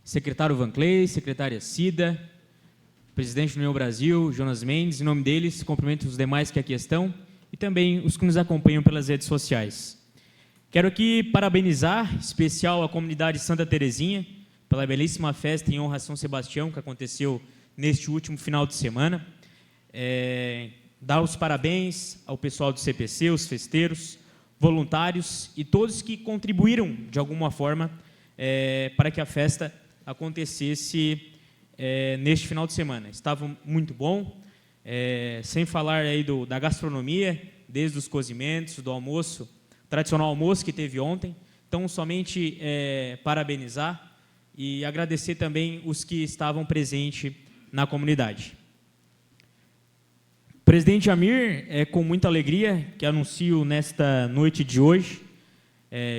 [SPEAKER 9] secretário Vanclay, secretária Cida, presidente do União Brasil, Jonas Mendes, em nome deles, cumprimento os demais que aqui estão e também os que nos acompanham pelas redes sociais. Quero aqui parabenizar, em especial, a comunidade Santa Terezinha, pela belíssima festa em honra a São Sebastião, que aconteceu neste último final de semana. Dar os parabéns ao pessoal do CPC, os festeiros, voluntários e todos que contribuíram, de alguma forma, para que a festa acontecesse neste final de semana. Estava muito bom, sem falar aí da gastronomia, desde os cozimentos, do almoço, tradicional almoço que teve ontem. Então, somente parabenizar e agradecer também os que estavam presentes na comunidade. Presidente Amir, é com muita alegria que anuncio nesta noite de hoje,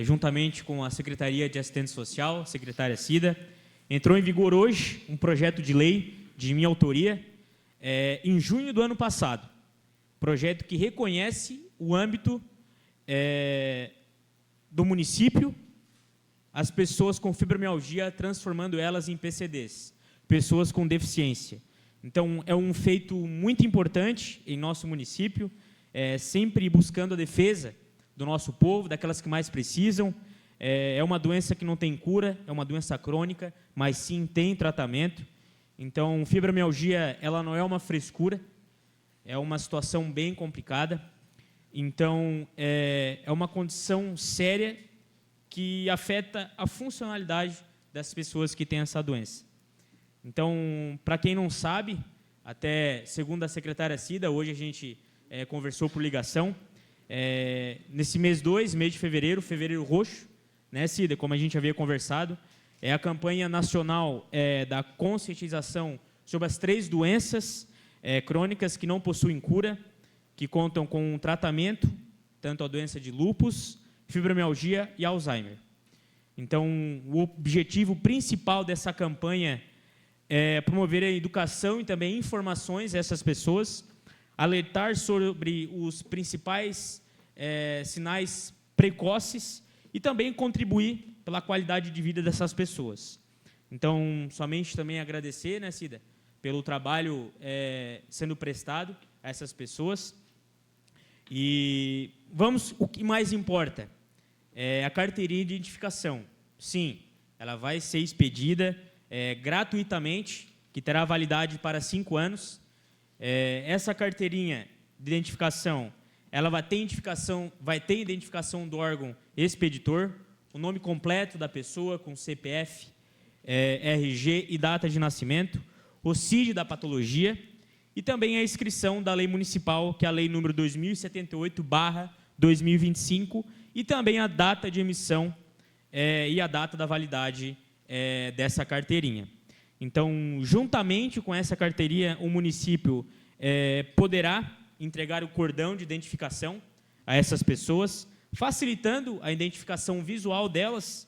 [SPEAKER 9] juntamente com a Secretaria de Assistência Social, secretária Cida, entrou em vigor hoje um projeto de lei de minha autoria, em junho do ano passado. projeto que reconhece o âmbito do município, as pessoas com fibromialgia, transformando elas em PCDs, pessoas com deficiência. Então, é um feito muito importante em nosso município, sempre buscando a defesa do nosso povo, daquelas que mais precisam. É uma doença que não tem cura, é uma doença crônica, mas sim tem tratamento. Então, fibromialgia, ela não é uma frescura, é uma situação bem complicada. Então, é uma condição séria que afeta a funcionalidade das pessoas que têm essa doença. Então, para quem não sabe, até segundo a secretária Cida, hoje a gente conversou por ligação, nesse mês 2, mês de fevereiro, fevereiro roxo, né, Cida, como a gente havia conversado, é a campanha nacional da conscientização sobre as 3 doenças crônicas que não possuem cura, que contam com um tratamento, tanto a doença de lúpus, fibromialgia e Alzheimer. Então, o objetivo principal dessa campanha é promover a educação e também informações a essas pessoas, alertar sobre os principais sinais precoces e também contribuir pela qualidade de vida dessas pessoas. Então, somente também agradecer, né, Cida, pelo trabalho sendo prestado a essas pessoas. E o que mais importa é a carteirinha de identificação. Sim, ela vai ser expedida gratuitamente, que terá validade para 5 anos. Essa carteirinha de identificação, ela vai ter identificação do órgão expeditor, o nome completo da pessoa com CPF, RG e data de nascimento, o CID da patologia e também a inscrição da lei municipal, que é a lei número 2078/2025, e também a data de emissão e a data da validade dessa carteirinha. Então, juntamente com essa carteirinha, o município poderá entregar o cordão de identificação a essas pessoas, facilitando a identificação visual delas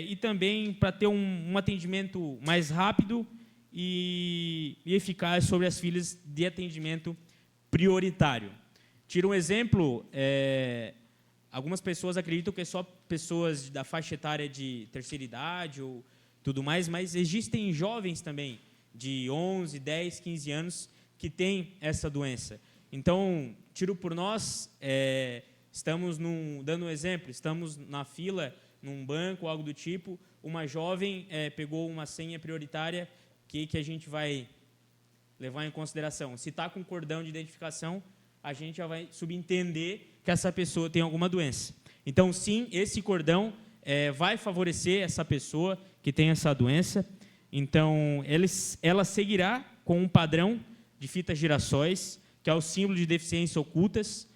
[SPEAKER 9] e também para ter um atendimento mais rápido e eficaz sobre as filas de atendimento prioritário. Tiro um exemplo, algumas pessoas acreditam que é só pessoas da faixa etária de terceira idade ou tudo mais, mas existem jovens também de 11, 10, 15 anos que têm essa doença. Então, tiro por nós, estamos dando um exemplo, estamos na fila, num banco, algo do tipo, uma jovem pegou uma senha prioritária que a gente vai levar em consideração. Se está com cordão de identificação, a gente já vai subentender que essa pessoa tem alguma doença. Então, sim, esse cordão vai favorecer essa pessoa que tem essa doença. Então, ela seguirá com um padrão de fitas girassóis, que é o símbolo de deficiências ocultas.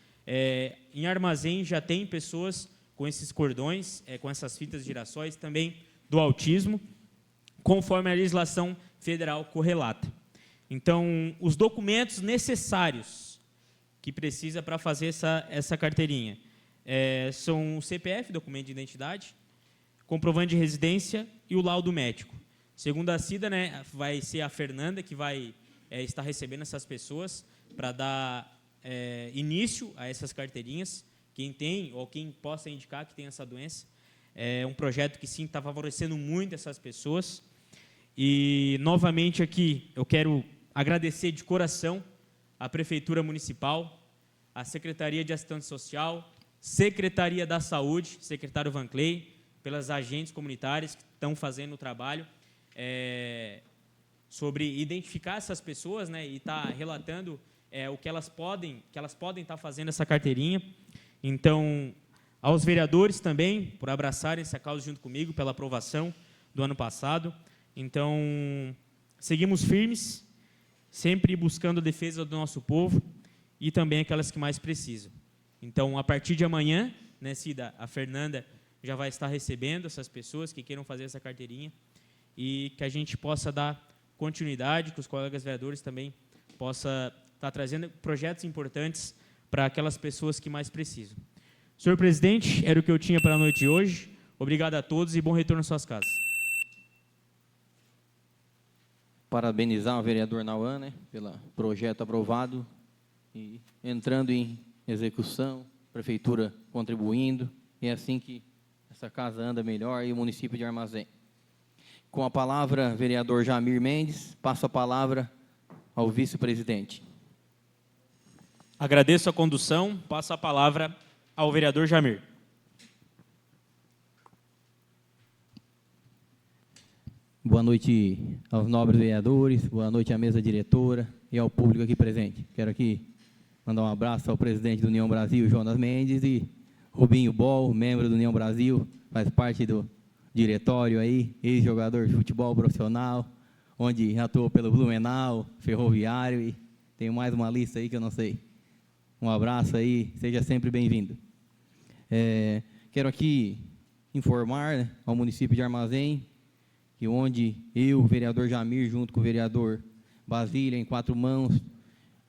[SPEAKER 9] Em Armazém já tem pessoas com esses cordões, com essas fitas girassóis, também do autismo, conforme a legislação federal correlata. Então, os documentos necessários que precisa para fazer essa carteirinha são o CPF, documento de identidade, comprovante de residência e o laudo médico. Segundo a Cida, né, vai ser a Fernanda que vai estar recebendo essas pessoas para dar início a essas carteirinhas. Quem tem ou quem possa indicar que tem essa doença. É um projeto que, sim, está favorecendo muito essas pessoas. E, novamente, aqui, eu quero agradecer de coração a Prefeitura Municipal, a Secretaria de Assistência Social, Secretaria da Saúde, secretário Van Clay, pelas agentes comunitárias que estão fazendo o trabalho sobre identificar essas pessoas, né, e tá relatando o que elas podem estar fazendo essa carteirinha. Então, aos vereadores também, por abraçarem essa causa junto comigo, pela aprovação do ano passado. Então, seguimos firmes, sempre buscando a defesa do nosso povo e também aquelas que mais precisam. Então, a partir de amanhã, né, Cida, a Fernanda já vai estar recebendo essas pessoas que queiram fazer essa carteirinha e que a gente possa dar continuidade, que os colegas vereadores também possam estar trazendo projetos importantes para aquelas pessoas que mais precisam. Senhor presidente, era o que eu tinha para a noite de hoje. Obrigado a todos e bom retorno às suas casas.
[SPEAKER 1] Parabenizar o vereador Nauan, né, pelo projeto aprovado e entrando em execução, prefeitura contribuindo, e é assim que essa casa anda melhor e o município de Armazém. Com a palavra, vereador Jamir Mendes, passo a palavra ao vice-presidente.
[SPEAKER 9] Agradeço a condução, passo a palavra ao vereador Jamir.
[SPEAKER 1] Boa noite aos nobres vereadores, boa noite à mesa diretora e ao público aqui presente. Quero aqui mandar um abraço ao presidente do União Brasil, Jonas Mendes, e Rubinho Bol, membro do União Brasil, faz parte do diretório aí, ex-jogador de futebol profissional, onde atuou pelo Blumenau, Ferroviário, e tem mais uma lista aí que eu não sei. Um abraço aí, seja sempre bem-vindo. Quero aqui informar, né, ao município de Armazém, que onde eu, o vereador Jamir, junto com o vereador Basília, em 4 mãos,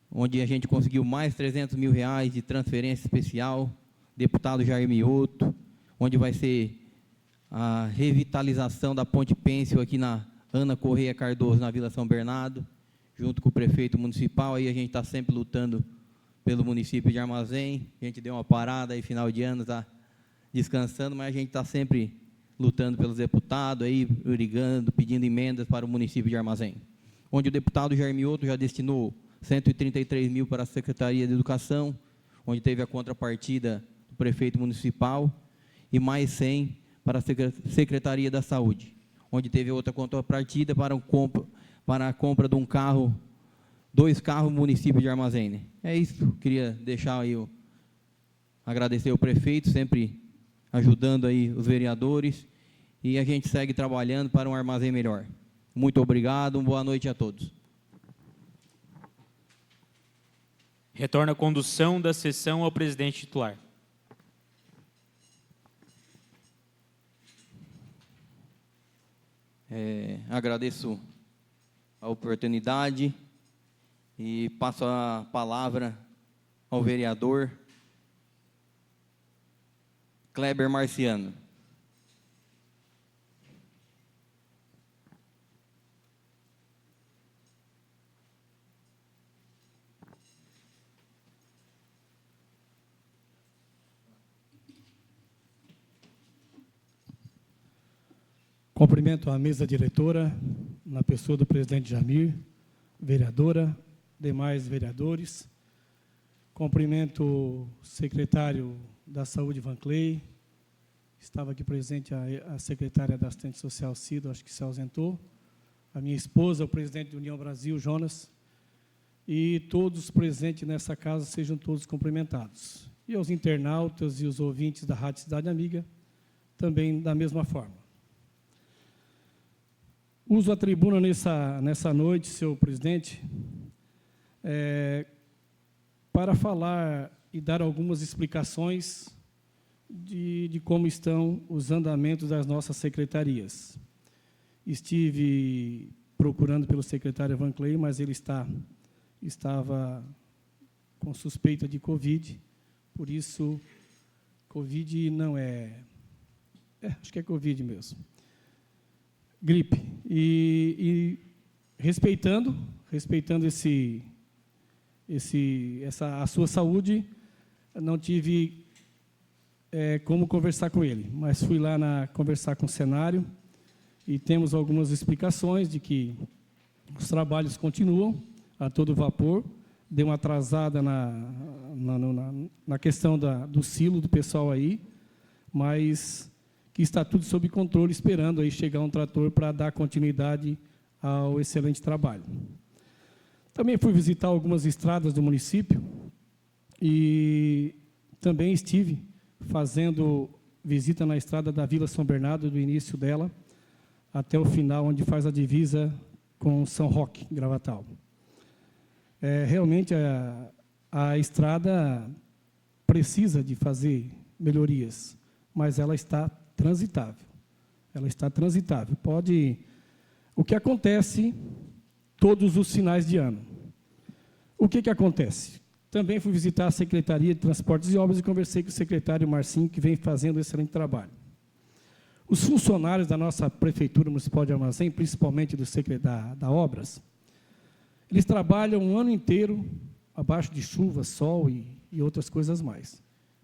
[SPEAKER 1] onde a gente conseguiu mais R$300 mil de transferência especial, deputado Jair Mioto, onde vai ser a revitalização da Ponte Pêncil aqui na Ana Correia Cardoso, na Vila São Bernardo, junto com o prefeito municipal. Aí a gente está sempre lutando pelo município de Armazém. A gente deu uma parada aí, final de ano, está descansando, mas a gente está sempre lutando pelos deputados, aí, brigando, pedindo emendas para o município de Armazém. Onde o deputado Jair Mioto já destinou 133 mil para a Secretaria de Educação, onde teve a contrapartida do prefeito municipal, e mais 100 para a Secretaria da Saúde, onde teve outra contrapartida para a compra de um carro, 2 carros no município de Armazém. Né? É isso, queria deixar aí, agradecer ao prefeito, sempre ajudando aí os vereadores, e a gente segue trabalhando para um Armazém melhor. Muito obrigado, boa noite a todos.
[SPEAKER 9] Retorna a condução da sessão ao presidente titular.
[SPEAKER 1] Agradeço a oportunidade e passo a palavra ao vereador Kleber Marciano.
[SPEAKER 10] Cumprimento a mesa diretora, na pessoa do presidente Jamir, vereadora, demais vereadores. Cumprimento o secretário da Saúde, Vanclay. Estava aqui presente a secretária da Assistente Social, Cida, acho que se ausentou. A minha esposa, o presidente da União Brasil, Jonas. E todos presentes nessa casa sejam todos cumprimentados. E aos internautas e os ouvintes da Rádio Cidade Amiga, também da mesma forma. Uso a tribuna nessa noite, senhor presidente, para falar e dar algumas explicações de como estão os andamentos das nossas secretarias. Estive procurando pelo secretário Vanclay, mas ele estava com suspeita de Covid, por isso, Covid não acho que é Covid mesmo. Gripe. E respeitando a sua saúde, não tive como conversar com ele, mas fui lá conversar com o cenário e temos algumas explicações de que os trabalhos continuam a todo vapor, deu uma atrasada na questão do silo do pessoal aí, mas que está tudo sob controle, esperando aí chegar um trator para dar continuidade ao excelente trabalho. Também fui visitar algumas estradas do município e também estive fazendo visita na estrada da Vila São Bernardo, do início dela até o final, onde faz a divisa com São Roque, Gravatal. Realmente, a estrada precisa de fazer melhorias, mas ela está transitável. Ela está transitável. O que acontece todos os finais de ano? O que acontece? Também fui visitar a Secretaria de Transportes e Obras e conversei com o secretário Marcinho, que vem fazendo um excelente trabalho. Os funcionários da nossa Prefeitura Municipal de Armazém, principalmente da Obras, eles trabalham um ano inteiro abaixo de chuva, sol e outras coisas mais.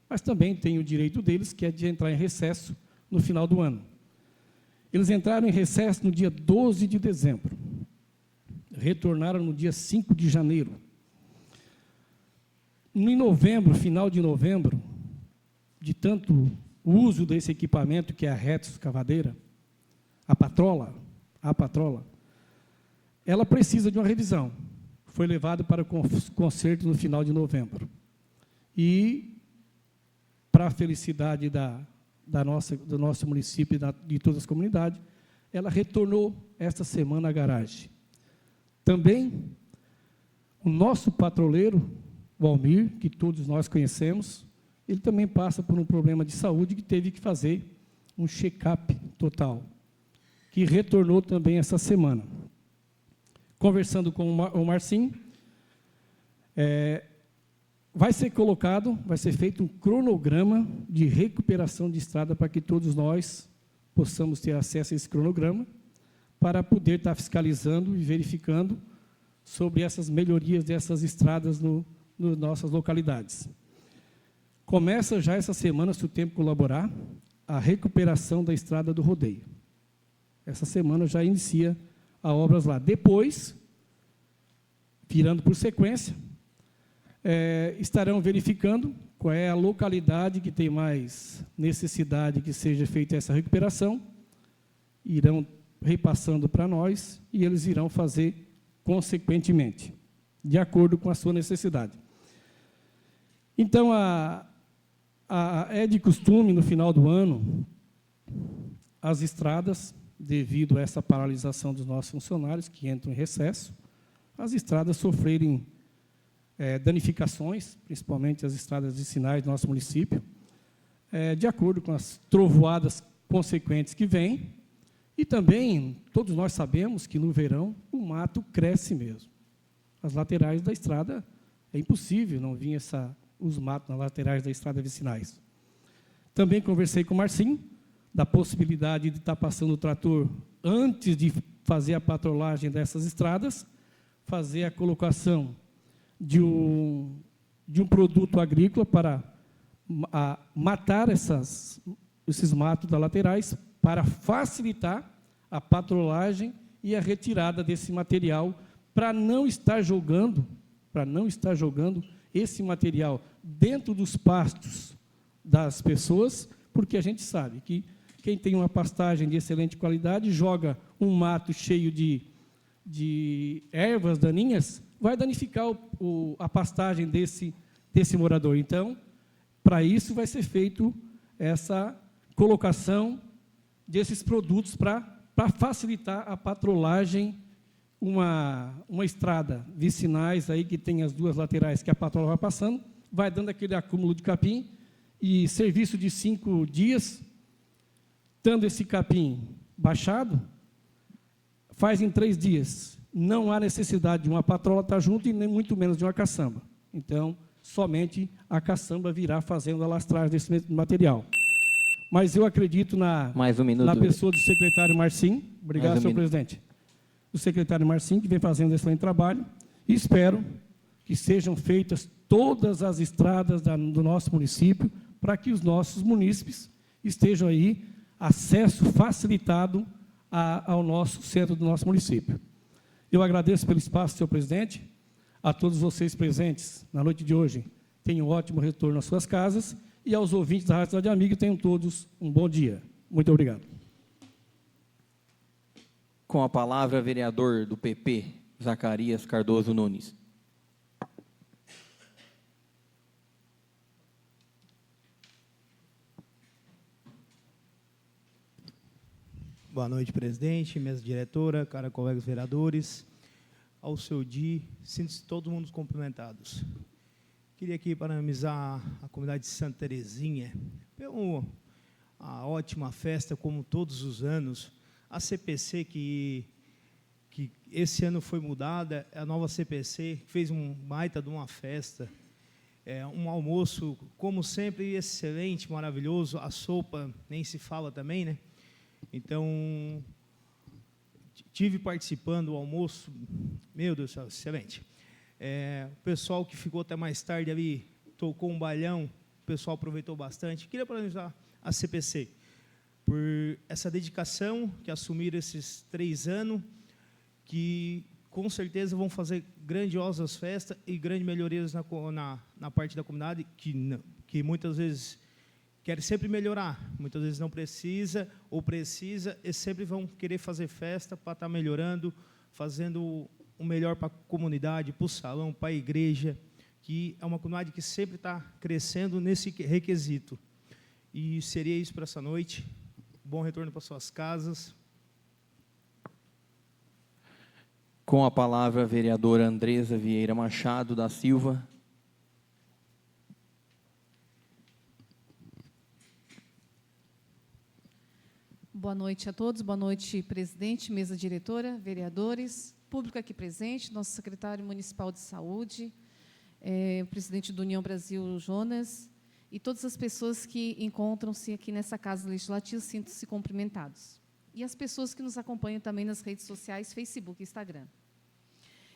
[SPEAKER 10] Mas também tem o direito deles, que é de entrar em recesso no final do ano. Eles entraram em recesso no dia 12 de dezembro. Retornaram no dia 5 de janeiro. Em novembro, final de novembro, de tanto uso desse equipamento, que é a retroescavadeira, a patrola, ela precisa de uma revisão. Foi levado para o conserto no final de novembro. E, para a felicidade do nosso município e de todas as comunidades, ela retornou esta semana à garagem. Também, o nosso patroleiro, o Almir, que todos nós conhecemos, ele também passa por um problema de saúde que teve que fazer um check-up total, que retornou também essa semana. Conversando com o Marcinho, vai ser feito um cronograma de recuperação de estrada para que todos nós possamos ter acesso a esse cronograma, para poder estar fiscalizando e verificando sobre essas melhorias dessas estradas nas nossas localidades. Começa já essa semana, se o tempo colaborar, a recuperação da estrada do rodeio. Essa semana já inicia as obras lá. Depois, virando por sequência, estarão verificando qual é a localidade que tem mais necessidade que seja feita essa recuperação, irão repassando para nós e eles irão fazer consequentemente, de acordo com a sua necessidade. Então, é de costume, no final do ano, as estradas, devido a essa paralisação dos nossos funcionários, que entram em recesso, as estradas sofrerem danificações, principalmente as estradas vicinais do nosso município, de acordo com as trovoadas consequentes que vêm. E também, todos nós sabemos que no verão o mato cresce mesmo. As laterais da estrada, é impossível não vir os matos nas laterais da estrada vicinais. Também conversei com o Marcinho, da possibilidade de estar passando o trator antes de fazer a patrolagem dessas estradas, fazer a colocação de um produto agrícola para matar esses matos das laterais, para facilitar a patrolagem e a retirada desse material, para não estar jogando esse material dentro dos pastos das pessoas, porque a gente sabe que quem tem uma pastagem de excelente qualidade joga um mato cheio de ervas daninhas, vai danificar a pastagem desse morador. Então, para isso vai ser feito essa colocação desses produtos para facilitar a patrolagem, uma estrada vicinais aí que tem as duas laterais que a patrola vai passando, vai dando aquele acúmulo de capim, e serviço de 5 dias, estando esse capim baixado, faz em 3 dias. Não há necessidade de uma patrola estar junto e nem muito menos de uma caçamba. Então, somente a caçamba virá fazendo a lastragem desse material. Mas eu acredito na pessoa do secretário Marcinho. Obrigado, senhor presidente. O secretário Marcinho, que vem fazendo excelente trabalho, e espero que sejam feitas todas as estradas do nosso município, para que os nossos munícipes estejam aí, acesso facilitado ao nosso centro do nosso município. Eu agradeço pelo espaço, senhor presidente, a todos vocês presentes na noite de hoje. Tenham um ótimo retorno às suas casas, e aos ouvintes da Rádio Cidade Amiga, tenham todos um bom dia. Muito obrigado.
[SPEAKER 1] Com a palavra, vereador do PP, Zacarias Cardoso Nunes.
[SPEAKER 11] Boa noite, presidente, mesa diretora, cara, colegas vereadores. Ao seu dia, sinto-se todo mundo cumprimentados. Queria aqui parabenizar a comunidade de Santa Terezinha pela ótima festa, como todos os anos. A CPC, que esse ano foi mudada, a nova CPC fez um baita de uma festa, um almoço, como sempre, excelente, maravilhoso. A sopa nem se fala também, né? Então, tive participando do almoço, meu Deus do céu, excelente. O pessoal que ficou até mais tarde ali, tocou um bailão, o pessoal aproveitou bastante. Queria parabenizar a CPC por essa dedicação que assumiram esses 3 anos, que com certeza vão fazer grandiosas festas e grandes melhorias na parte da comunidade, que muitas vezes quer sempre melhorar, muitas vezes não precisa, ou precisa, e sempre vão querer fazer festa para estar melhorando, fazendo o melhor para a comunidade, para o salão, para a igreja, que é uma comunidade que sempre está crescendo nesse requisito. E seria isso para essa noite. Bom retorno para suas casas.
[SPEAKER 1] Com a palavra, a vereadora Andresa Vieira Machado da Silva.
[SPEAKER 7] Boa noite a todos, boa noite, presidente, mesa diretora, vereadores, público aqui presente, nosso secretário municipal de saúde, o presidente do União Brasil, Jonas, e todas as pessoas que encontram-se aqui nessa Casa Legislativa, sintam-se cumprimentados. E as pessoas que nos acompanham também nas redes sociais, Facebook e Instagram.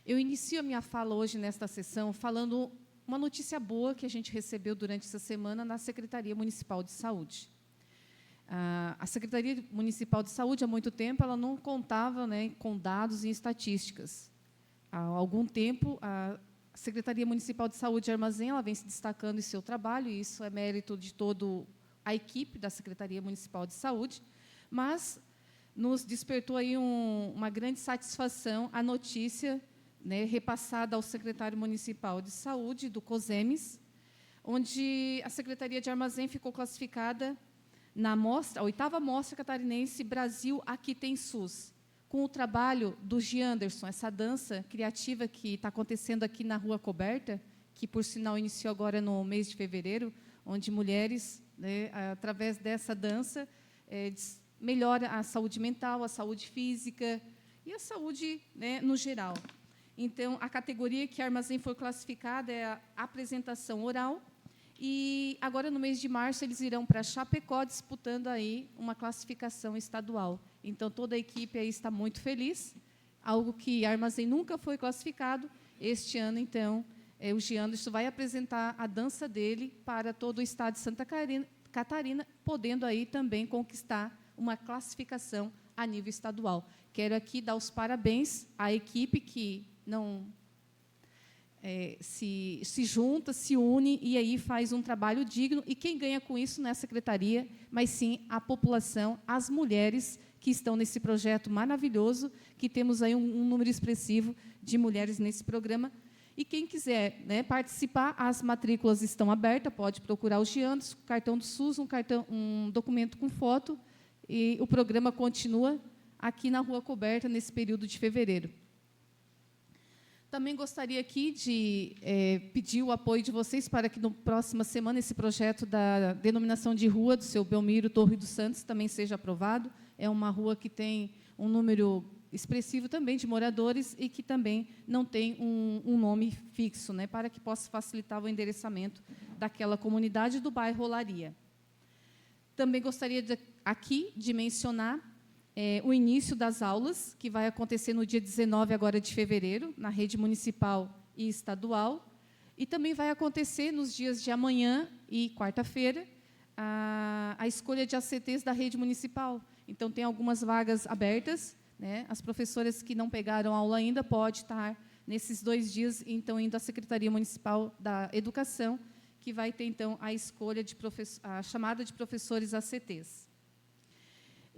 [SPEAKER 7] Eu inicio a minha fala hoje, nesta sessão, falando uma notícia boa que a gente recebeu durante essa semana na Secretaria Municipal de Saúde. A Secretaria Municipal de Saúde, há muito tempo, ela não contava, né, com dados e estatísticas. Há algum tempo, a Secretaria Municipal de Saúde de Armazém, ela vem se destacando em seu trabalho, e isso é mérito de toda a equipe da Secretaria Municipal de Saúde, mas nos despertou aí uma grande satisfação a notícia, né, repassada ao secretário municipal de saúde, do COSEMES, onde a Secretaria de Armazém ficou classificada na mostra, a 8ª Mostra Catarinense Brasil Aqui Tem SUS, com o trabalho do Gianderson, essa dança criativa que está acontecendo aqui na Rua Coberta, que, por sinal, iniciou agora no mês de fevereiro, onde mulheres, né, através dessa dança, melhora a saúde mental, a saúde física e a saúde, né, no geral. Então, a categoria que a Armazém foi classificada é a apresentação oral, e agora, no mês de março, eles irão para Chapecó, disputando aí uma classificação estadual. Então, toda a equipe aí está muito feliz, algo que a Armazém nunca foi classificado. Este ano, então, o Gianderson vai apresentar a dança dele para todo o estado de Santa Catarina, podendo aí também conquistar uma classificação a nível estadual. Quero aqui dar os parabéns à equipe que não se junta, se une e aí faz um trabalho digno. E quem ganha com isso não é a secretaria, mas sim a população, as mulheres que estão nesse projeto maravilhoso, que temos aí um número expressivo de mulheres nesse programa. E quem quiser, né, participar, as matrículas estão abertas, pode procurar os Giandos, cartão do SUS, um documento com foto, e o programa continua aqui na Rua Coberta, nesse período de fevereiro. Também gostaria aqui de pedir o apoio de vocês para que, na próxima semana, esse projeto da denominação de rua do seu Belmiro Torre dos Santos também seja aprovado. É uma rua que tem um número expressivo também de moradores e que também não tem um nome fixo, né, para que possa facilitar o endereçamento daquela comunidade do bairro Olaria. Também gostaria aqui de mencionar o início das aulas, que vai acontecer no dia 19 agora de fevereiro, na rede municipal e estadual, e também vai acontecer nos dias de amanhã e quarta-feira a escolha de ACTs da rede municipal. Então, tem algumas vagas abertas, né? As professoras que não pegaram aula ainda podem estar nesses 2 dias, então, indo à Secretaria Municipal da Educação, que vai ter, então, a escolha a chamada de professores ACTs.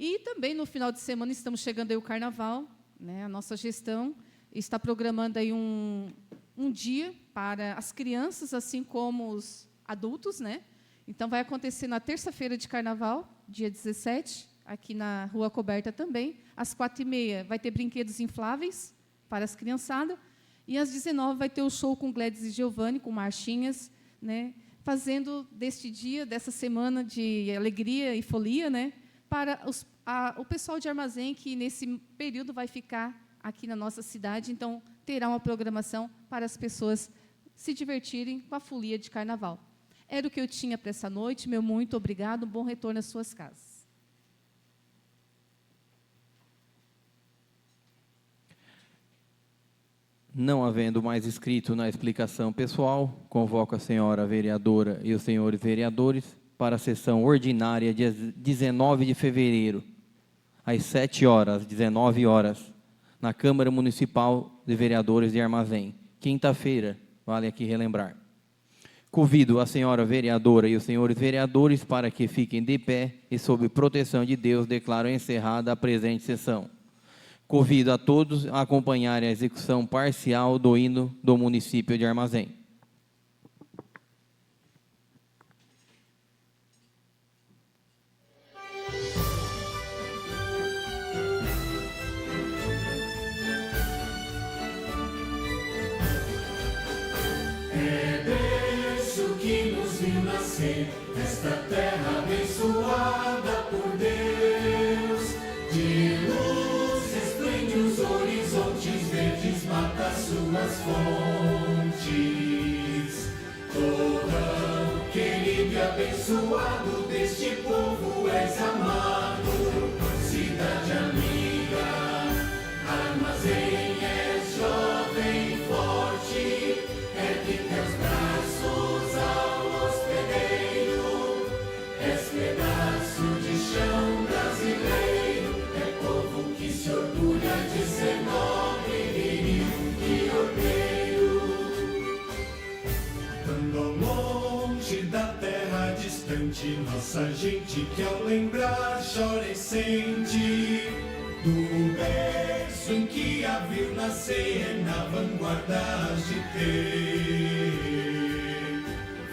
[SPEAKER 7] E também, no final de semana, estamos chegando aí o Carnaval, né? A nossa gestão está programando aí um dia para as crianças, assim como os adultos, né? Então, vai acontecer na terça-feira de Carnaval, dia 17, aqui na Rua Coberta também. Às 4h30 vai ter brinquedos infláveis para as criançadas, e às 19h vai ter o show com Glédis e Giovanni, com marchinhas, né? Fazendo deste dia, dessa semana de alegria e folia, né? Para o pessoal de Armazém, que nesse período vai ficar aqui na nossa cidade, então terá uma programação para as pessoas se divertirem com a folia de Carnaval. Era o que eu tinha para essa noite. Meu muito obrigado, bom retorno às suas casas.
[SPEAKER 1] Não havendo mais inscrito na explicação pessoal, convoco a senhora vereadora e os senhores vereadores para a sessão ordinária dia 19 de fevereiro, às 7 horas, 19 horas, na Câmara Municipal de Vereadores de Armazém. Quinta-feira, vale aqui relembrar. Convido a senhora vereadora e os senhores vereadores para que fiquem de pé e, sob proteção de Deus, declaro encerrada a presente sessão. Convido a todos a acompanharem a execução parcial do hino do município de Armazém.
[SPEAKER 12] Esta terra abençoada por Deus, de luz resplende os horizontes verdes, mata suas fontes. Torrão querido e abençoado deste povo és amado, cidade amiga, Armazém és jovem e forte, ergue teus braços ao hospedeiro, és pedaço de chão brasileiro, é povo que se orgulha de ser nobre, viril e ordeiro. Ando longe da terra distante, nossa gente que ao lembrar chora e sente, do berço em que a viu nascer, na vanguarda has de ter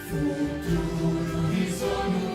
[SPEAKER 12] futuro risonho